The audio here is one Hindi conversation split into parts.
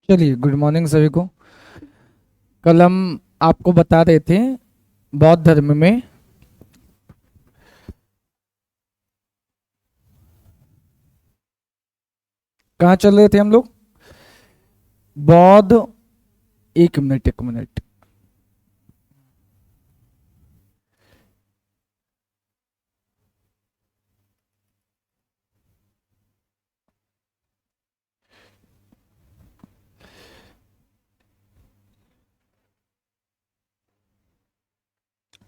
चलिए, गुड मॉर्निंग सभी को। कल हम आपको बता रहे थे बौद्ध धर्म में कहाँ चल रहे थे हम लोग। बौद्ध, एक मिनट एक मिनट।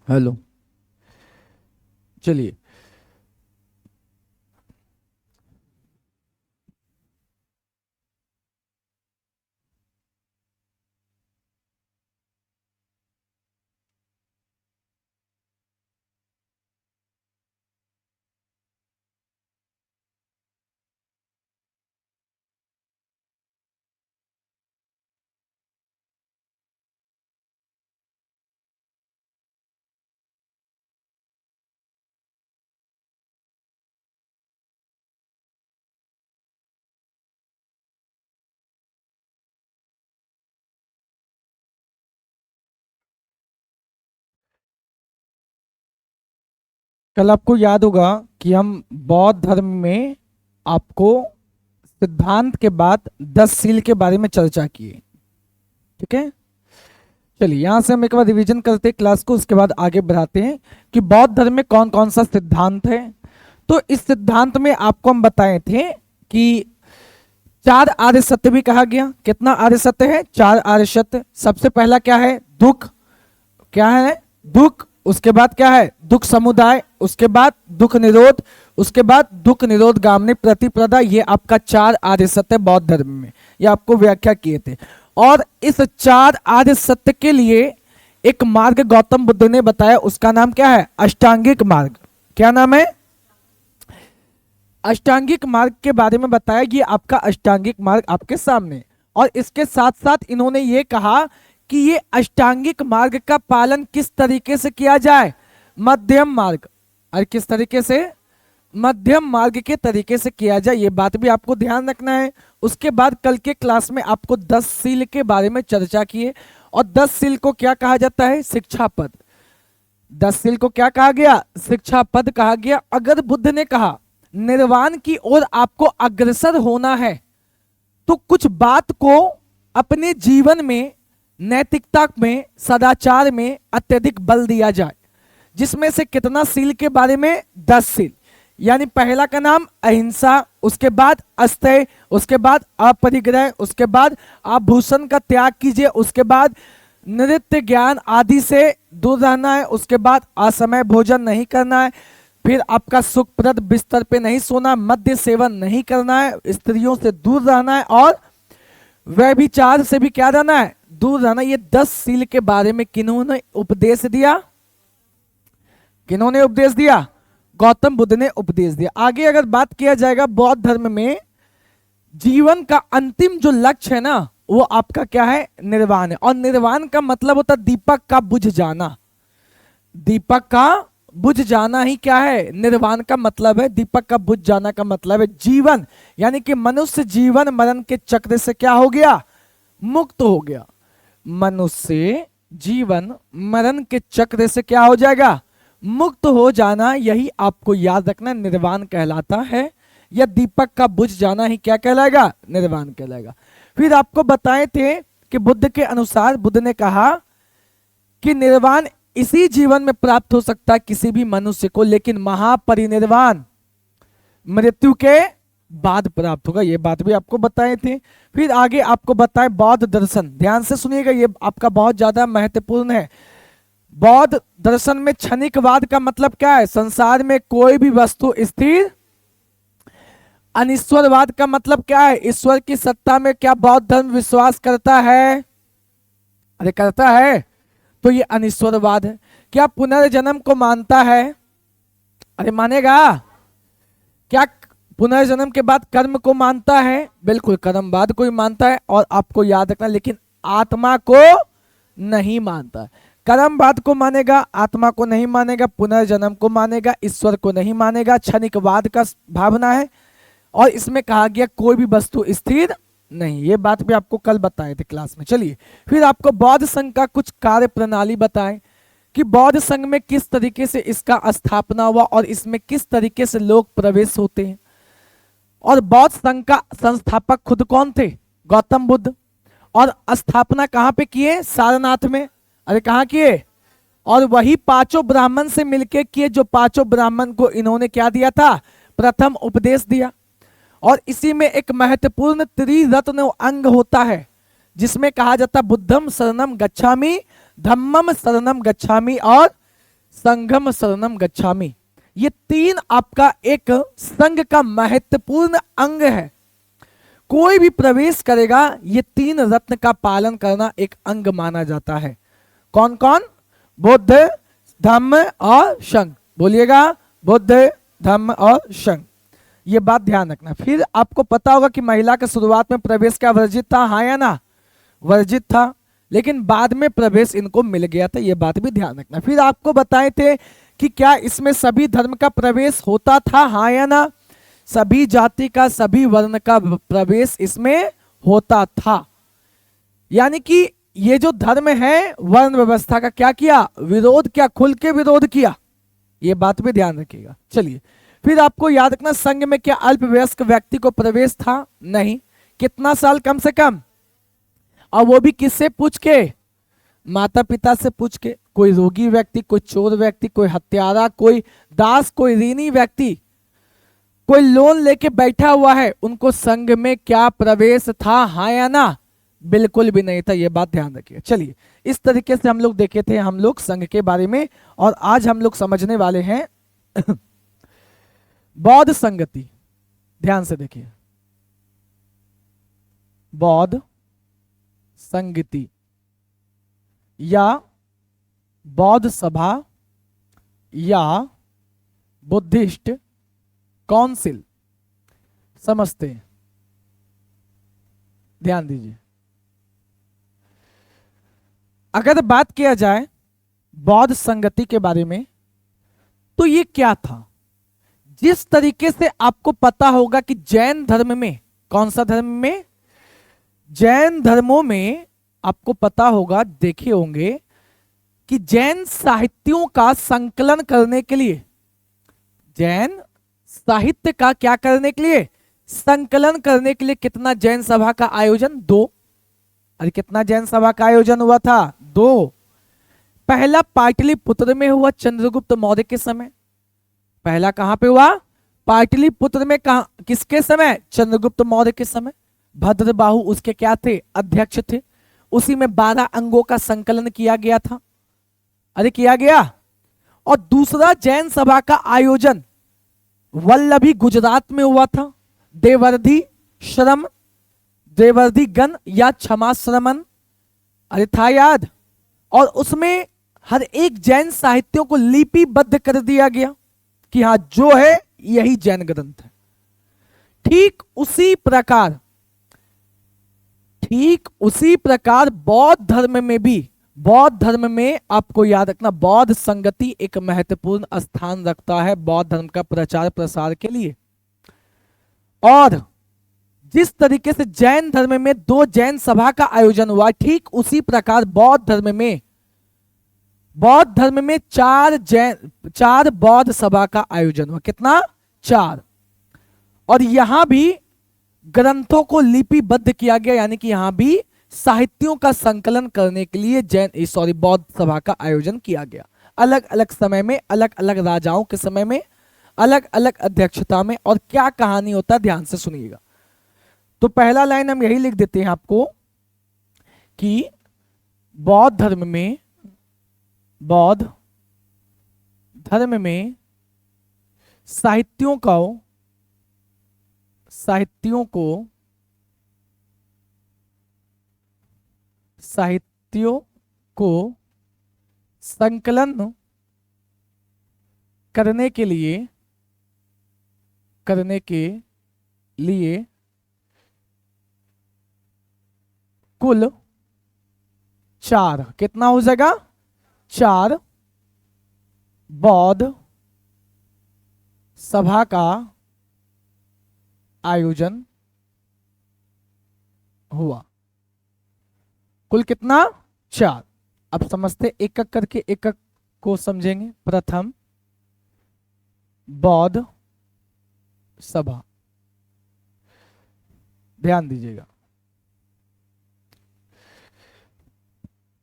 हेलो। चलिए, कल आपको याद होगा कि हम बौद्ध धर्म में आपको सिद्धांत के बाद 10 सील के बारे में चर्चा किए। ठीक है, चलिए यहां से हम एक बार रिवीजन करते हैं क्लास को, उसके बाद आगे बढ़ाते हैं कि बौद्ध धर्म में कौन कौन सा सिद्धांत है। तो इस सिद्धांत में आपको हम बताए थे कि चार आर्य सत्य भी कहा गया। कितना आर्य सत्य है? चार आर्य सत्य। सबसे पहला क्या है? दुख। क्या है? दुख। उसके बाद क्या है? दुख समुदाय। उसके बाद दुख निरोध। उसके बाद दुख निरोध गामनी प्रतिपदा। ये आपका चार आर्य सत्य बौद्ध धर्म में, ये आपको व्याख्या किए थे। और इस चार आर्य सत्य के लिए एक मार्ग गौतम बुद्ध ने बताया, उसका नाम क्या है? अष्टांगिक मार्ग। क्या नाम है? अष्टांगिक मार्ग के बारे में बताया। ये आपका अष्टांगिक मार्ग आपके सामने। और इसके साथ साथ इन्होंने ये कहा कि ये अष्टांगिक मार्ग का पालन किस तरीके से किया जाए? मध्यम मार्ग। और किस तरीके से? मध्यम मार्ग के तरीके से किया जाए, ये बात भी आपको ध्यान रखना है। उसके बाद कल के क्लास में आपको 10 सील के बारे में चर्चा किए। और 10 सील को क्या कहा जाता है? शिक्षा पद। 10 सील को क्या कहा गया? शिक्षा पद कहा गया। अगर बुद्ध ने कहा निर्वाण की ओर आपको अग्रसर होना है तो कुछ बात को अपने जीवन में, नैतिकता में, सदाचार में अत्यधिक बल दिया जाए। जिसमें से कितना सील के बारे में? 10 सील। यानी पहला का नाम अहिंसा, उसके बाद अस्तेय, उसके बाद अपरिग्रह, उसके बाद आभूषण का त्याग कीजिए, उसके बाद नृत्य ज्ञान आदि से दूर रहना है, उसके बाद असमय भोजन नहीं करना है, फिर आपका सुखप्रद बिस्तर पे नहीं सोना, मद्य सेवन नहीं करना है, स्त्रियों से दूर रहना है, और व्यभिचार से भी क्या रहना है? दूर रहना। ये 10 सील के बारे में किन्होंने उपदेश दिया? किन्होंने उपदेश दिया? गौतम बुद्ध ने उपदेश दिया। आगे अगर बात किया जाएगा बौद्ध धर्म में, जीवन का अंतिम जो लक्ष्य है ना, वो आपका क्या है? निर्वाण है। और निर्वाण का मतलब होता है दीपक का बुझ जाना। दीपक का बुझ जाना ही क्या है? निर्वाण का मतलब है। दीपक का बुझ जाना का मतलब है जीवन, यानी कि मनुष्य जीवन मरण के चक्र से क्या हो गया? मुक्त हो गया। मनुष्य जीवन मरण के चक्र से क्या हो जाएगा? मुक्त हो जाना। यही आपको याद रखना निर्वाण कहलाता है। या दीपक का बुझ जाना ही क्या कहलाएगा? निर्वाण कहलाएगा। फिर आपको बताए थे कि बुद्ध के अनुसार, बुद्ध ने कहा कि निर्वाण इसी जीवन में प्राप्त हो सकता है किसी भी मनुष्य को, लेकिन महापरिनिर्वाण मृत्यु के बाद प्राप्त होगा। ये बात भी आपको बताए थे। फिर आगे आपको बताए बौद्ध दर्शन। ध्यान से सुनिएगा, ये आपका बहुत ज्यादा महत्वपूर्ण है। बौद्ध दर्शन में क्षणिकवाद का मतलब क्या है? संसार में कोई भी वस्तु स्थिर। अनिश्वरवाद का मतलब क्या है? ईश्वर की सत्ता में क्या बौद्ध धर्म विश्वास करता है? अरे करता है। तो ये अनिश्वरवाद है। क्या पुनर्जन्म को मानता है? अरे मानेगा। क्या पुनर्जन्म के बाद कर्म को मानता है? बिल्कुल, कर्मवाद को ही मानता है। और आपको याद रखना, लेकिन आत्मा को नहीं मानता है। कर्मवाद को मानेगा, आत्मा को नहीं मानेगा, पुनर्जन्म को मानेगा, ईश्वर को नहीं मानेगा। क्षणिकवाद का भावना है। और इसमें कहा गया कोई भी वस्तु स्थिर नहीं, ये बात भी आपको कल बताए थे क्लास में। चलिए फिर आपको बौद्ध संघ का कुछ कार्य प्रणाली बताएं कि बौद्ध संघ में किस तरीके से इसका स्थापना हुआ और इसमें किस तरीके से लोग प्रवेश होते हैं। और बौद्ध संघ का संस्थापक खुद कौन थे? गौतम बुद्ध। और स्थापना कहां पे किए? सारनाथ में। अरे कहां किए? और वही पांचों ब्राह्मण से मिलके किए, जो पांचों ब्राह्मण को इन्होंने क्या दिया था? प्रथम उपदेश दिया। और इसी में एक महत्वपूर्ण त्रिरत्न अंग होता है जिसमें कहा जाता है बुद्धम शरणम गच्छामि, धम्मम शरणम गच्छामि और संघम शरणम गच्छामि। ये तीन आपका एक संघ का महत्वपूर्ण अंग है। कोई भी प्रवेश करेगा ये तीन रत्न का पालन करना एक अंग माना जाता है। कौन कौन? बुद्ध, धम्म और संघ। बोलिएगा, बुद्ध, धम्म और संघ। ये बात ध्यान रखना। फिर आपको पता होगा कि महिला का शुरुआत में प्रवेश क्या वर्जित था? हाँ या ना? वर्जित था, लेकिन बाद में प्रवेश इनको मिल गया था। ये बात भी ध्यान रखना। फिर आपको बताए थे कि क्या इसमें सभी धर्म का प्रवेश होता था? हाँ या ना? सभी जाति का, सभी वर्ण का प्रवेश इसमें होता था। यानी कि ये जो धर्म है वर्ण व्यवस्था का क्या किया? विरोध किया, खुल के विरोध किया। ये बात भी ध्यान रखिएगा। चलिए फिर आपको याद रखना, संघ में क्या अल्पवयस्क व्यक्ति को प्रवेश था? नहीं। कितना साल? कम से कम। और वो भी किससे पूछ के? माता पिता से पूछ के। कोई रोगी व्यक्ति, कोई चोर व्यक्ति, कोई हत्यारा, कोई दास, कोई ऋणी व्यक्ति, कोई लोन लेके बैठा हुआ है, उनको संघ में क्या प्रवेश था? हाँ या ना? बिल्कुल भी नहीं था। ये बात ध्यान रखिए। चलिए इस तरीके से हम लोग देखे थे हम लोग संघ के बारे में। और आज हम लोग समझने वाले हैं बौद्ध संगति। ध्यान से देखिए, बौद्ध संगति या बौद्ध सभा या बुद्धिस्ट काउंसिल। समझते हैं? ध्यान दीजिए। अगर बात किया जाए बौद्ध संगति के बारे में तो ये क्या था? जिस तरीके से आपको पता होगा कि जैन धर्म में, कौन सा धर्म में? जैन धर्मों में आपको पता होगा, देखे होंगे कि जैन साहित्यों का संकलन करने के लिए, जैन साहित्य का क्या करने के लिए? संकलन करने के लिए कितना जैन सभा का आयोजन? 2। अरे कितना जैन सभा का आयोजन हुआ था? 2। पहला पाटलिपुत्र में हुआ चंद्रगुप्त मौर्य के समय। पहला कहां पे हुआ? पाटलिपुत्र में। कहा? किसके समय? चंद्रगुप्त मौर्य के समय। भद्रबाहु उसके क्या थे? अध्यक्ष थे। उसी में 12 अंगों का संकलन किया गया था। अरे किया गया। और दूसरा जैन सभा का आयोजन वल्लभी गुजरात में हुआ था। देवर्धि श्रम, देवर्धि गण या क्षमाश्रमण। अरे था याद? और उसमें हर एक जैन साहित्यों को लिपिबद्ध कर दिया गया कि हाँ जो है यही जैन ग्रंथ है। ठीक उसी प्रकार बौद्ध धर्म में भी, बौद्ध धर्म में आपको याद रखना बौद्ध संगति एक महत्वपूर्ण स्थान रखता है बौद्ध धर्म का प्रचार प्रसार के लिए। और जिस तरीके से जैन धर्म में 2 जैन सभा का आयोजन हुआ, ठीक उसी प्रकार बौद्ध धर्म में 4 बौद्ध सभा का आयोजन हुआ। कितना? 4। और यहां भी ग्रंथों को लिपिबद्ध किया गया, यानी कि यहां भी साहित्यों का संकलन करने के लिए बौद्ध सभा का आयोजन किया गया। अलग अलग समय में, अलग अलग राजाओं के समय में, अलग अलग अध्यक्षता में। और क्या कहानी होता है ध्यान से सुनिएगा। तो पहला लाइन हम यही लिख देते हैं आपको कि बौद्ध धर्म में साहित्यों को संकलन करने के लिए कुल 4, कितना हो जाएगा? 4 बौद्ध सभा का आयोजन हुआ। कुल कितना? 4। अब समझते एक एक करके, एक एक को समझेंगे। प्रथम बौद्ध सभा, ध्यान दीजिएगा।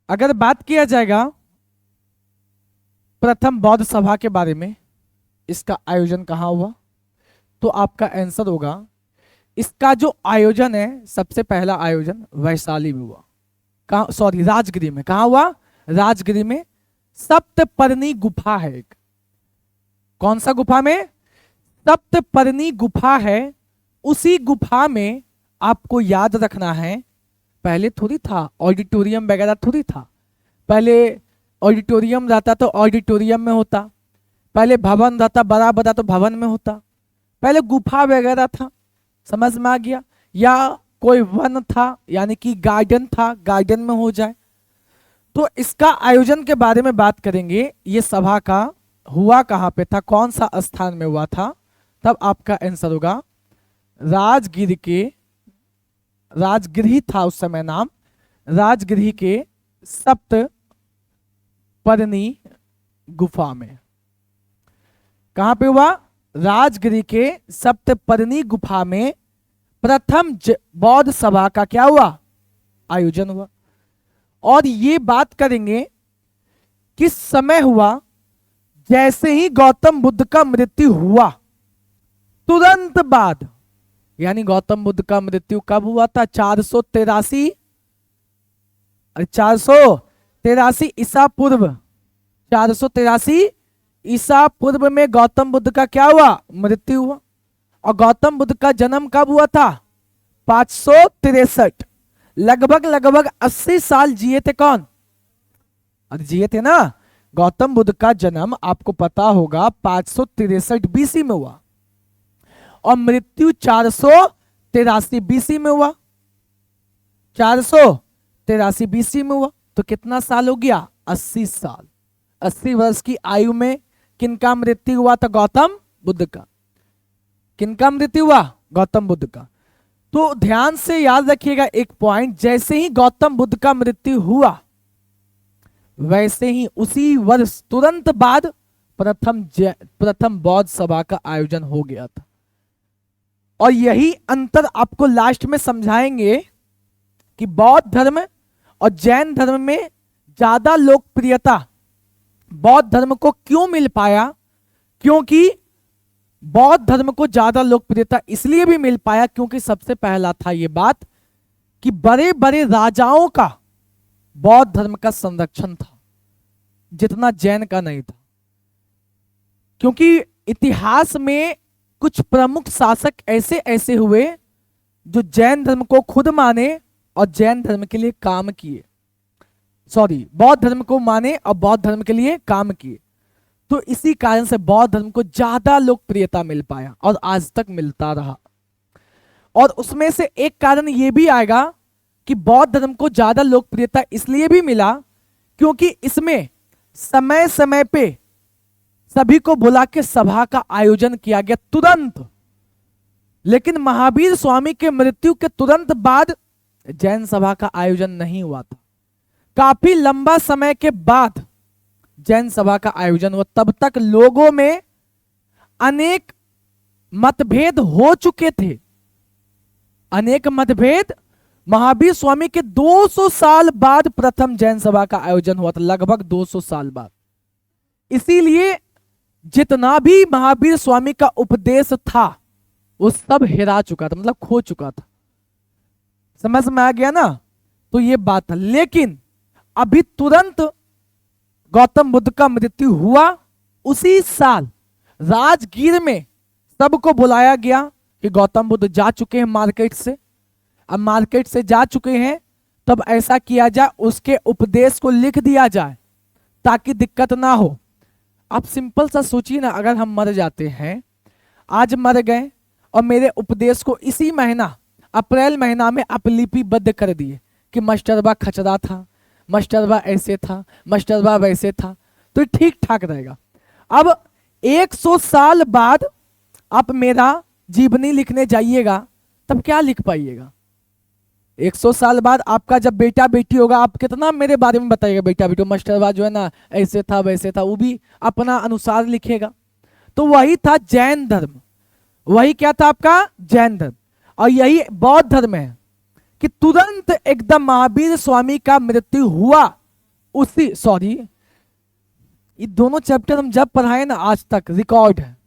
अगर बात किया जाएगा प्रथम बौद्ध सभा के बारे में, इसका आयोजन कहाँ हुआ, तो आपका आंसर होगा, इसका जो आयोजन है, सबसे पहला आयोजन वैशाली में हुआ। कहा, सॉरी, राजगिरी में। कहा हुआ? राजगिरी में। सप्तपर्णी गुफा है एक। कौन सा गुफा में? सप्तपर्णी गुफा है। उसी गुफा में आपको याद रखना है, पहले थोड़ी था ऑडिटोरियम वगैरह, थोड़ी था पहले। ऑडिटोरियम रहता तो ऑडिटोरियम में होता, पहले भवन रहता बड़ा बड़ा तो भवन में होता, पहले गुफा वगैरह था। समझ में आ गया? या कोई वन था, यानी कि गार्डन था, गार्डन में हो जाए। तो इसका आयोजन के बारे में बात करेंगे। ये सभा का हुआ कहां पे था, कौन सा स्थान में हुआ था, तब आपका आंसर होगा राजगिर के, राजगिरी था उस समय नाम, राजगिरी के सप्तपर्णी गुफा में। कहां पे हुआ? राजगिरी के सप्तपर्णी गुफा में प्रथम बौद्ध सभा का क्या हुआ? आयोजन हुआ। और ये बात करेंगे किस समय हुआ? जैसे ही गौतम बुद्ध का मृत्यु हुआ तुरंत बाद। यानी गौतम बुद्ध का मृत्यु कब हुआ था? 483 ईसा पूर्व, 483 ईसा पूर्व में गौतम बुद्ध का क्या हुआ? मृत्यु हुआ। और गौतम बुद्ध का जन्म कब हुआ था? 563। लगभग लगभग 80 साल जिए थे। कौन? अरे जिए थे ना। गौतम बुद्ध का जन्म आपको पता होगा 563 बीसी में हुआ और मृत्यु 483 बीसी में हुआ। 483 बीसी में हुआ तो कितना साल हो गया? 80 साल। 80 वर्ष की आयु में किनका मृत्यु हुआ था? गौतम बुद्ध का। किनका मृत्यु हुआ? गौतम बुद्ध का। तो ध्यान से याद रखिएगा एक पॉइंट, जैसे ही गौतम बुद्ध का मृत्यु हुआ वैसे ही उसी वर्ष तुरंत बाद प्रथम बौद्ध सभा का आयोजन हो गया था। और यही अंतर आपको लास्ट में समझाएंगे कि बौद्ध धर्म और जैन धर्म में ज्यादा लोकप्रियता बौद्ध धर्म को क्यों मिल पाया। क्योंकि बौद्ध धर्म को ज्यादा लोकप्रियता इसलिए भी मिल पाया क्योंकि सबसे पहला था ये बात कि बड़े बड़े राजाओं का बौद्ध धर्म का संरक्षण था, जितना जैन का नहीं था। क्योंकि इतिहास में कुछ प्रमुख शासक ऐसे ऐसे हुए जो जैन धर्म को खुद माने और जैन धर्म के लिए काम किए, सॉरी, बौद्ध धर्म को माने और बौद्ध धर्म के लिए काम किए। तो इसी कारण से बौद्ध धर्म को ज्यादा लोकप्रियता मिल पाया और आज तक मिलता रहा। और उसमें से एक कारण यह भी आएगा कि बौद्ध धर्म को ज्यादा लोकप्रियता इसलिए भी मिला क्योंकि इसमें समय समय पे सभी को बुला के सभा का आयोजन किया गया तुरंत। लेकिन महावीर स्वामी के मृत्यु के तुरंत बाद जैन सभा का आयोजन नहीं हुआ था। काफी लंबा समय के बाद जैन सभा का आयोजन हुआ। तब तक लोगों में अनेक मतभेद हो चुके थे, अनेक मतभेद। महावीर स्वामी के 200 साल बाद प्रथम जैन सभा का आयोजन हुआ था, लगभग 200 साल बाद। इसीलिए जितना भी महावीर स्वामी का उपदेश था वो सब हेरा चुका था, मतलब खो चुका था। समझ में आ गया ना? तो ये बात था। लेकिन अभी तुरंत गौतम बुद्ध का मृत्यु हुआ, उसी साल राजगीर में सबको बुलाया गया कि गौतम बुद्ध जा चुके हैं मार्केट से। अब मार्केट से जा चुके हैं तब ऐसा किया जाए उसके उपदेश को लिख दिया जाए ताकि दिक्कत ना हो। आप सिंपल सा सोचिए ना, अगर हम मर जाते हैं, आज मर गए और मेरे उपदेश को इसी महीना अप्रैल महीना में आप लिपिबद्ध कर दिए कि मास्टरबा खचरा था, मास्टरबा ऐसे था, मास्टरबा वैसे था, तो ठीक ठाक रहेगा। अब 100 साल बाद आप मेरा जीवनी लिखने जाइएगा तब क्या लिख पाइएगा? 100 साल बाद आपका जब बेटा बेटी होगा, आप कितना मेरे बारे में बताइएगा, बेटा बेटी मास्टरवा जो है ना ऐसे था वैसे था, वो भी अपना अनुसार लिखेगा। तो वही था जैन धर्म, वही क्या था आपका जैन धर्म। और यही बौद्ध धर्म है कि तुरंत एकदम महावीर स्वामी का मृत्यु हुआ उसी, सॉरी ये दोनों चैप्टर हम जब पढ़ाए ना आज तक रिकॉर्ड है,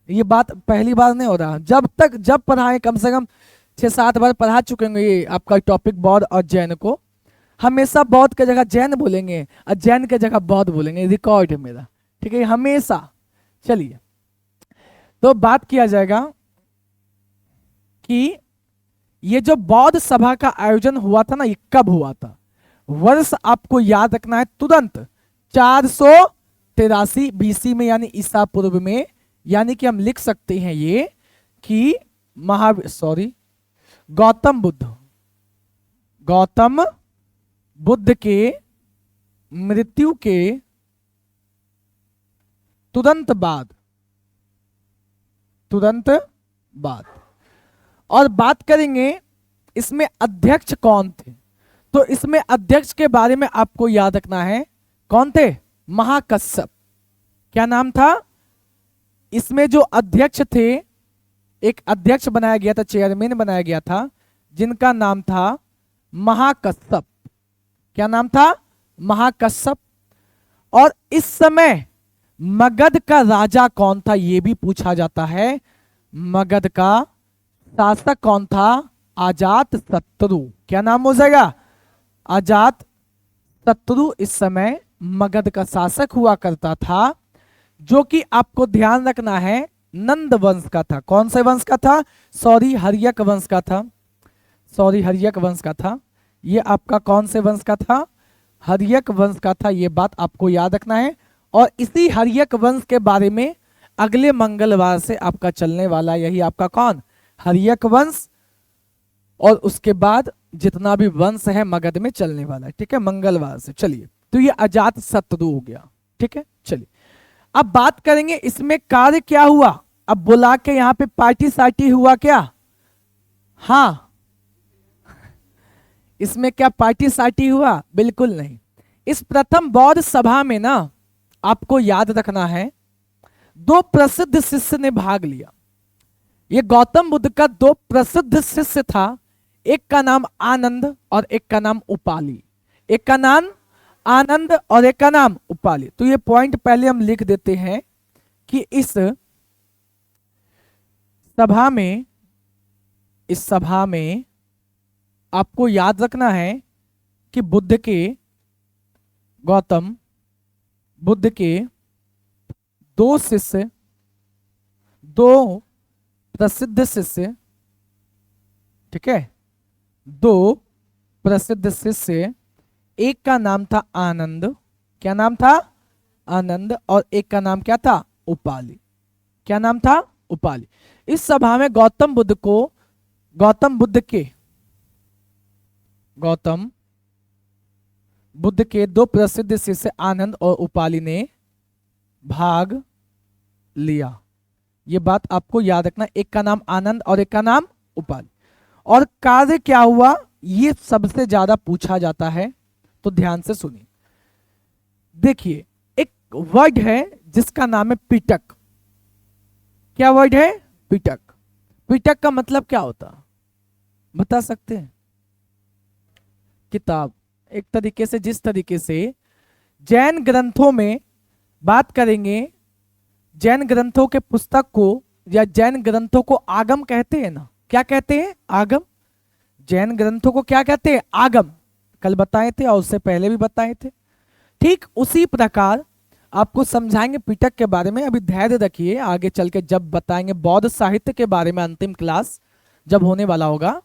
ये बात पहली बार नहीं हो रहा, जब पढ़ाए कम से कम 6-7 बार पढ़ा चुके होंगे ये आपका टॉपिक बौद्ध और जैन को। हमेशा बौद्ध की जगह जैन बोलेंगे और जैन की जगह बौद्ध बोलेंगे, रिकॉर्ड है मेरा, ठीक है, हमेशा। चलिए, तो बात किया जाएगा कि ये जो बौद्ध सभा का आयोजन हुआ था ना, ये कब हुआ था, वर्ष आपको याद रखना है तुरंत, 483 बीसी में, यानी ईसा पूर्व में। यानी कि हम लिख सकते हैं ये कि गौतम बुद्ध के मृत्यु के तुरंत बाद। और बात करेंगे इसमें अध्यक्ष कौन थे, तो इसमें अध्यक्ष के बारे में आपको याद रखना है, कौन थे, महाकश्यप। क्या नाम था, इसमें जो अध्यक्ष थे, एक अध्यक्ष बनाया गया था, चेयरमैन बनाया गया था, जिनका नाम था महाकश्यप। क्या नाम था, महाकश्यप। और इस समय मगध का राजा कौन था, यह भी पूछा जाता है। मगध का शासक कौन था, अजात शत्रु। क्या नाम हो जाएगा, अजात शत्रु इस समय मगध का शासक हुआ करता था, जो कि आपको ध्यान रखना है नंद वंश का था। कौन से वंश का था, हर्यक वंश का था, हर्यक वंश का था। ये आपका कौन से वंश का था, हर्यक वंश का था, ये बात आपको याद रखना है। और इसी हर्यक वंश के बारे में अगले मंगलवार से आपका चलने वाला, यही आपका कौन, हर्यक वंश। और उसके बाद जितना भी वंश है मगध में चलने वाला है, ठीक है, मंगलवार से। चलिए, तो ये अजात शत्रु हो गया, ठीक है। चलिए, अब बात करेंगे इसमें कार्य क्या हुआ। अब बुला के यहां पे पार्टी सार्टी हुआ क्या, हाँ, इसमें क्या पार्टी सार्टी हुआ, बिल्कुल नहीं। इस प्रथम बौद्ध सभा में ना आपको याद रखना है, 2 प्रसिद्ध शिष्य ने भाग लिया। ये गौतम बुद्ध का 2 प्रसिद्ध शिष्य था, एक का नाम आनंद और एक का नाम उपाली। एक का नाम आनंद और एक का नाम उपाली। तो ये पॉइंट पहले हम लिख देते हैं कि इस सभा में आपको याद रखना है कि गौतम बुद्ध के 2 शिष्य, 2 प्रसिद्ध शिष्य, ठीक है, 2 प्रसिद्ध शिष्य, एक का नाम था आनंद। क्या नाम था, आनंद। और एक का नाम क्या था, उपाली। क्या नाम था, उपाली। इस सभा में गौतम बुद्ध के 2 प्रसिद्ध शिष्य आनंद और उपाली ने भाग लिया। ये बात आपको याद रखना, एक का नाम आनंद और एक का नाम उपाली। और कार्य क्या हुआ, ये सबसे ज्यादा पूछा जाता है, तो ध्यान से सुनिए। देखिए, एक वर्ड है जिसका नाम है पिटक। क्या वर्ड है, पिटक। पिटक का मतलब क्या होता, बता सकते हैं, किताब। एक तरीके से, जिस तरीके से जैन ग्रंथों में बात करेंगे, जैन ग्रंथों के पुस्तक को या जैन ग्रंथों को आगम कहते हैं ना, क्या कहते हैं, आगम। जैन ग्रंथों को क्या कहते हैं, आगम। कल बताए थे और उससे पहले भी बताए थे। ठीक उसी प्रकार आपको समझाएंगे पिटक के बारे में। अभी धैर्य रखिए, आगे चल के जब बताएंगे बौद्ध साहित्य के बारे में, अंतिम क्लास जब होने वाला होगा,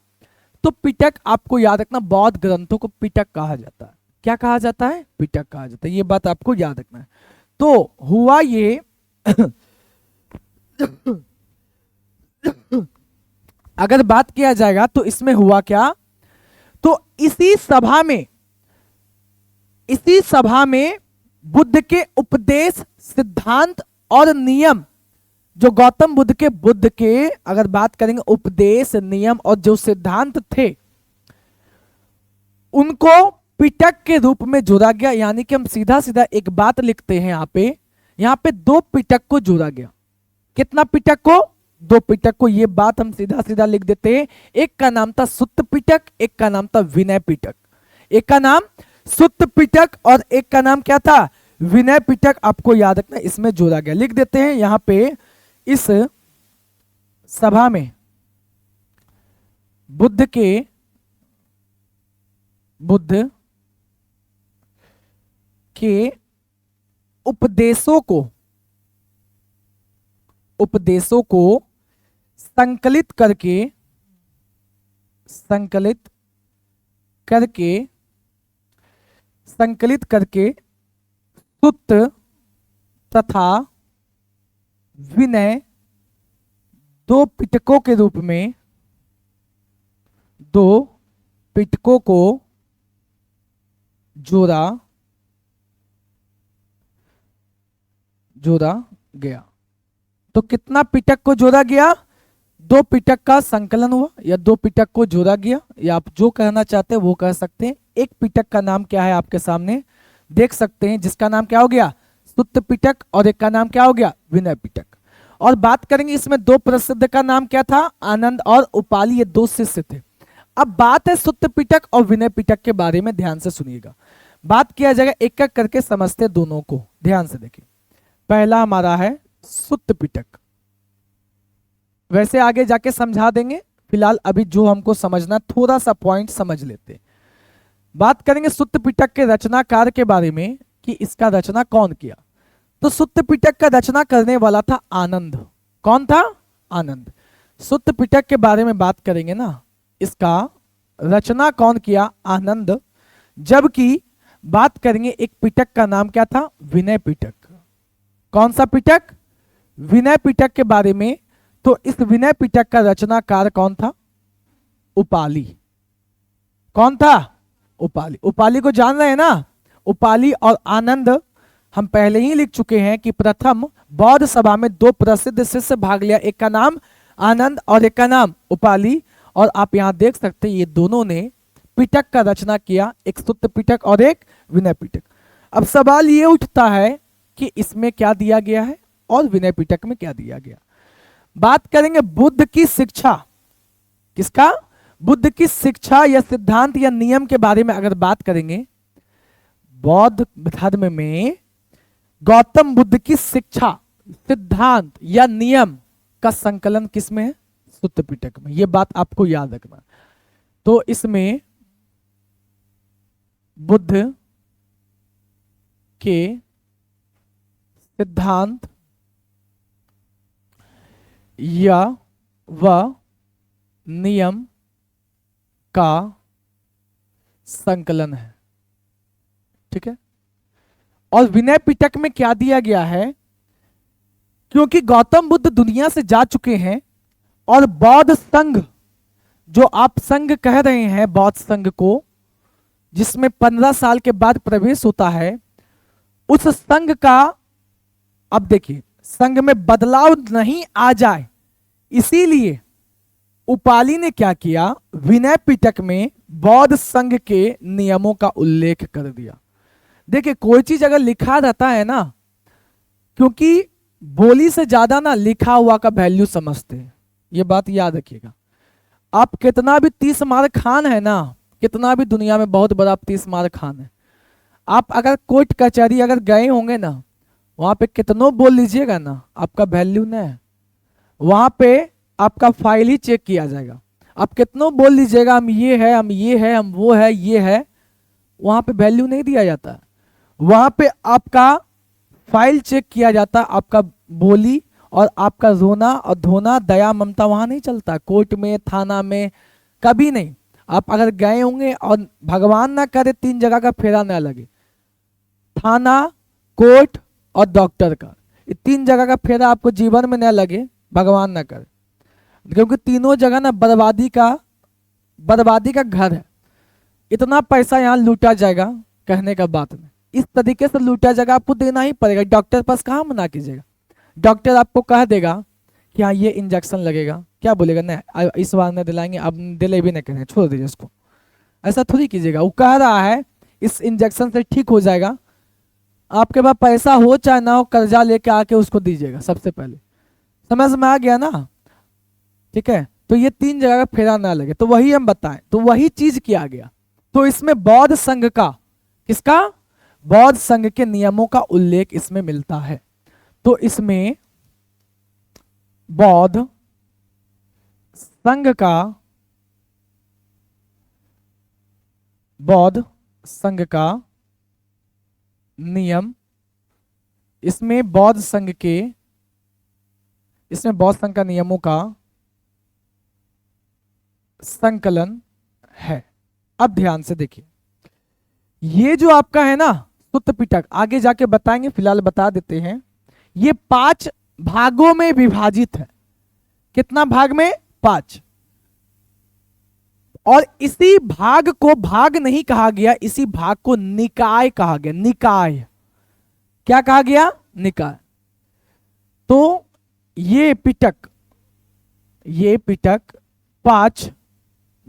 तो पिटक आपको याद रखना, बौद्ध ग्रंथों को पिटक कहा जाता है। क्या कहा जाता है, पिटक कहा जाता है। ये बात आपको याद रखना है। तो हुआ ये अगर बात किया जाएगा तो इसमें हुआ क्या, तो इसी सभा में बुद्ध के उपदेश, सिद्धांत और नियम, जो गौतम बुद्ध के अगर बात करेंगे उपदेश, नियम और जो सिद्धांत थे, उनको पिटक के रूप में जोड़ा गया, यानी कि हम सीधा सीधा एक बात लिखते हैं यहाँ पे दो पिटक को जोड़ा गया। कितना पिटक को? दो पिटक को। ये बात हम सीधा सीधा लिख देते हैं। एक का नाम था सुत्त पिटक, एक का नाम था विनय पिटक। एक का नाम सुत्त पिटक और एक का नाम क्या था? विनय पिटक। आपको याद रखना, इसमें जोड़ा गया। लिख देते हैं यहां पे, इस सभा में बुद्ध के उपदेशों को संकलित करके सुत्त तथा विनय दो पिटकों को जोड़ा गया। तो कितना पिटक को जोड़ा गया? दो पिटक का संकलन हुआ या दो पिटक को जोड़ा गया, या आप जो कहना चाहते हैं वो कह सकते हैं। एक पिटक का नाम क्या है आपके सामने देख सकते हैं, जिसका नाम क्या हो गया? सुत्त पिटक, और एक का नाम क्या हो गया? विनय पिटक। और बात करेंगे इसमें दो प्रसिद्ध का नाम क्या था? आनंद और उपाली, ये दो शिष्य थे। अब बात है सुत्त पिटक और विनय पिटक के बारे में, ध्यान से सुनिएगा। बात किया जाएगा, एक एक करके समझते दोनों को, ध्यान से देखिए। पहला हमारा है सुत्त पिटक, वैसे आगे जाके समझा देंगे, फिलहाल अभी जो हमको समझना थोड़ा सा पॉइंट समझ लेते। बात करेंगे सुत्त पिटक के रचनाकार के बारे में कि इसका रचना कौन किया। तो सुत्त पिटक का रचना करने वाला था आनंद। कौन था? आनंद। सुत्त पिटक के बारे में बात करेंगे ना, इसका रचना कौन किया? आनंद। जबकि बात करेंगे एक पिटक का नाम क्या था? विनय पिटक। कौन सा पिटक? विनय पिटक के बारे में। तो इस विनय पिटक का रचनाकार कौन था? उपाली। कौन था? उपाली। उपाली को जान रहे हैं ना? उपाली और आनंद हम पहले ही लिख चुके हैं कि प्रथम बौद्ध सभा में दो प्रसिद्ध शिष्य भाग लिया, एक का नाम आनंद और एक का नाम उपाली। और आप यहां देख सकते हैं ये दोनों ने पिटक का रचना किया, एक सुत्त पिटक और एक विनय पिटक। अब सवाल ये उठता है कि इसमें क्या दिया गया है और विनय पिटक में क्या दिया गया। बात करेंगे बुद्ध की शिक्षा। किसका? बुद्ध की शिक्षा या सिद्धांत या नियम के बारे में अगर बात करेंगे, बौद्ध धर्म में गौतम बुद्ध की शिक्षा, सिद्धांत या नियम का संकलन किसमें है? सुत्त पिटक में। यह बात आपको याद रखना। तो इसमें बुद्ध के सिद्धांत या व नियम का संकलन है। ठीक है। और विनय पिटक में क्या दिया गया है? क्योंकि गौतम बुद्ध दुनिया से जा चुके हैं और बौद्ध संघ, जो आप संघ कह रहे हैं, बौद्ध संघ को, जिसमें 15 साल के बाद प्रवेश होता है, उस संघ का, अब देखिए, संघ में बदलाव नहीं आ जाए, इसीलिए उपाली ने क्या किया? विनय पिटक में बौद्ध संघ के नियमों का उल्लेख कर दिया। देखिए, कोई चीज अगर लिखा रहता है ना, क्योंकि बोली से ज्यादा ना लिखा हुआ का वैल्यू समझते हैं, ये बात याद रखिएगा। आप कितना भी 30 मार खान है ना, कितना भी दुनिया में बहुत बड़ा 30 मार खान है, आप अगर कोर्ट कचहरी अगर गए होंगे ना, वहां पे कितनों बोल लीजिएगा ना, आपका वैल्यू नहीं है। वहां पे आपका फाइल ही चेक किया जाएगा। आप कितनों बोल लीजिएगा, हम ये है, हम ये है, हम वो है, ये है, वहां पे वैल्यू नहीं दिया जाता। वहां पे आपका फाइल चेक किया जाता, आपका बोली और आपका रोना और धोना, दया ममता वहां नहीं चलता। कोर्ट में, थाना में कभी नहीं। आप अगर गए होंगे और भगवान ना करे 3 जगह का फेरा ना लगे, थाना, कोर्ट और डॉक्टर का, ये 3 जगह का फेरा आपको जीवन में ना लगे, भगवान ना करे, क्योंकि तीनों जगह ना बर्बादी का घर है। इतना पैसा यहाँ लूटा जाएगा, कहने का बात नहीं, इस तरीके से लूटा जाएगा, आपको देना ही पड़ेगा। डॉक्टर पास कहाँ मना कीजिएगा। डॉक्टर आपको कह देगा कि हाँ ये इंजेक्शन लगेगा, क्या बोलेगा? नहीं, इस बार नहीं दिलाएंगे, अब डिले भी नहीं करेंगे, छोड़ दीजिए इसको। ऐसा थोड़ी कीजिएगा। वो कह रहा है इस इंजेक्शन से ठीक हो जाएगा, आपके पास पैसा हो चाहे ना हो, कर्जा लेके आके उसको दीजिएगा सबसे पहले। समझ में आ गया ना? ठीक है, तो ये 3 जगह का फेरा ना लगे, तो वही हम बताएं, तो वही चीज किया गया। तो इसमें बौद्ध संघ का, किसका? बौद्ध संघ के नियमों का उल्लेख इसमें मिलता है। तो इसमें बौद्ध संघ का, बौद्ध संघ का नियम, इसमें बौद्ध संघ के, इसमें बौद्ध संघ का नियमों का संकलन है। अब ध्यान से देखिए, ये जो आपका है ना सुत्त पिटक, आगे जाके बताएंगे, फिलहाल बता देते हैं, ये 5 भागों में विभाजित है। कितना भाग में? 5। और इसी भाग को भाग नहीं कहा गया, इसी भाग को निकाय कहा गया। निकाय क्या कहा गया? निकाय। तो ये पिटक 5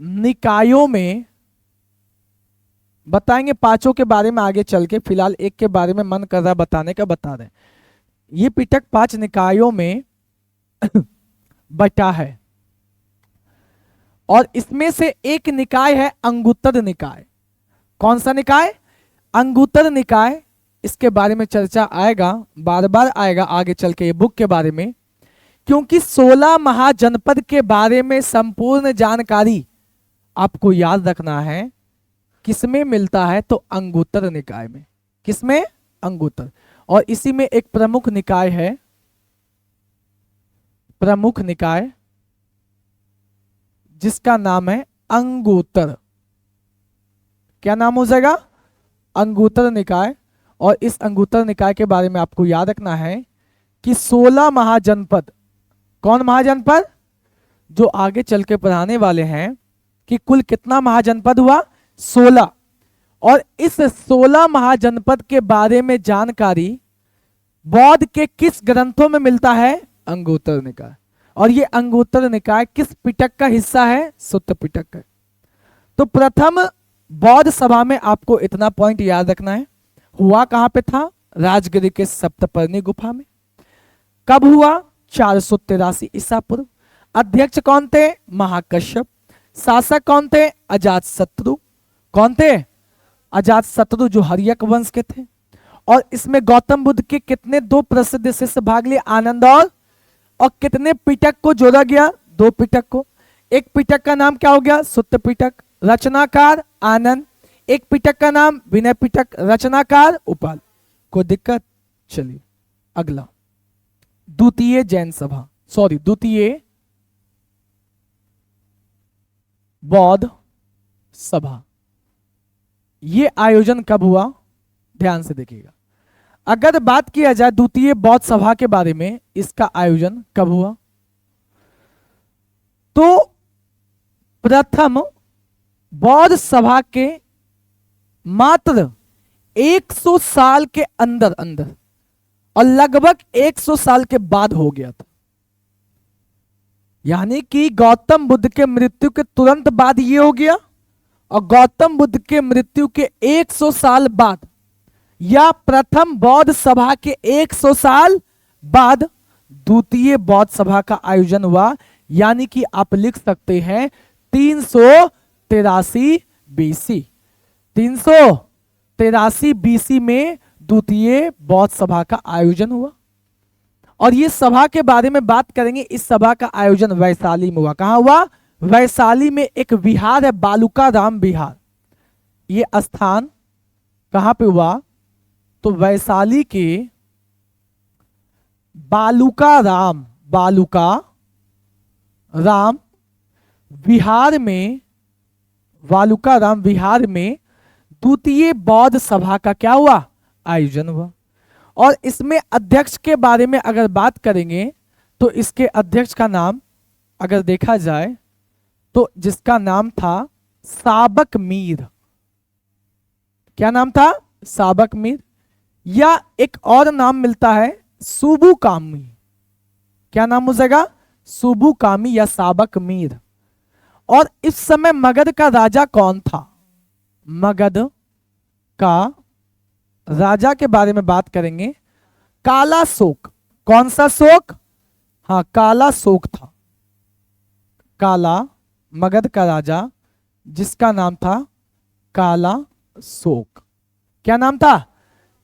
निकायों में बताएंगे। 5 के बारे में आगे चल के, फिलहाल एक के बारे में मन कर रहा बताने का, बता दें। ये पिटक 5 निकायों में बटा है, और इसमें से एक निकाय है अंगुत्तर निकाय। कौन सा निकाय? अंगुत्तर निकाय। इसके बारे में चर्चा आएगा, बार बार आएगा आगे चल के ये बुक के बारे में, क्योंकि 16 महाजनपद के बारे में संपूर्ण जानकारी आपको याद रखना है। किसमें मिलता है? तो अंगुत्तर निकाय में। किसमें? अंगुत्तर। और इसी में एक प्रमुख निकाय है, प्रमुख निकाय, जिसका नाम है अंगुत्तर। क्या नाम हो जाएगा? अंगुत्तर निकाय। और इस अंगुत्तर निकाय के बारे में आपको याद रखना है कि 16 महाजनपद, कौन महाजनपद? जो आगे चल के पढ़ाने वाले हैं कि कुल कितना महाजनपद हुआ? 16। और इस 16 महाजनपद के बारे में जानकारी बौद्ध के किस ग्रंथों में मिलता है? अंगुत्तर निकाय। और ये अंगुत्तर निकाय किस पिटक का हिस्सा है? सुत्त पिटक का। तो प्रथम बौद्ध सभा में आपको इतना पॉइंट याद रखना है, हुआ कहां पे था? राजगिरी के सप्तपर्णी गुफा में। कब हुआ? 483 ईसा पूर्व। अध्यक्ष कौन थे? महाकश्यप। शासक कौन थे? अजातशत्रु। कौन थे? अजातशत्रु, जो हर्यक वंश के थे। और इसमें गौतम बुद्ध के कितने 2 प्रसिद्ध शिष्य भाग लिए? आनंद और कितने पिटक को जोड़ा गया? 2 पिटक को। एक पिटक का नाम क्या हो गया? सुत्त पिटक। रचनाकार आनंद। एक पिटक का नाम विनय पिटक, रचनाकार उपाल। कोई दिक्कत? चलिए अगला, द्वितीय जैन सभा, सॉरी द्वितीय बौद्ध सभा। ये आयोजन कब हुआ? ध्यान से देखिएगा। अगर बात किया जाए द्वितीय बौद्ध सभा के बारे में, इसका आयोजन कब हुआ? तो प्रथम बौद्ध सभा के मात्र 100 साल के अंदर अंदर, और लगभग 100 साल के बाद हो गया था। यानी कि गौतम बुद्ध के मृत्यु के तुरंत बाद ये हो गया, और गौतम बुद्ध के मृत्यु के 100 साल बाद, या प्रथम बौद्ध सभा के 100 साल बाद द्वितीय बौद्ध सभा का आयोजन हुआ। यानी कि आप लिख सकते हैं 383 बीसी। 383 बीसी में द्वितीय बौद्ध सभा का आयोजन हुआ। और ये सभा के बारे में बात करेंगे। इस सभा का आयोजन वैशाली में हुआ। कहां हुआ? वैशाली में एक विहार है, बालुकाराम विहार। ये स्थान कहां पे हुआ? तो वैशाली के बालुकाराम विहार में, बालुकाराम विहार में द्वितीय बौद्ध सभा का क्या हुआ? आयोजन हुआ। और इसमें अध्यक्ष के बारे में अगर बात करेंगे तो इसके अध्यक्ष का नाम अगर देखा जाए तो जिसका नाम था साबक मीर। क्या नाम था? साबक मीर। या एक और नाम मिलता है सुबुकामी। क्या नाम हो जाएगा? सुबुकामी या साबक मीर। और इस समय मगध का राजा कौन था? मगध का राजा के बारे में बात करेंगे। काला शोक, कौन सा शोक? हाँ, काला शोक था। काला, मगध का राजा जिसका नाम था काला शोक। क्या नाम था?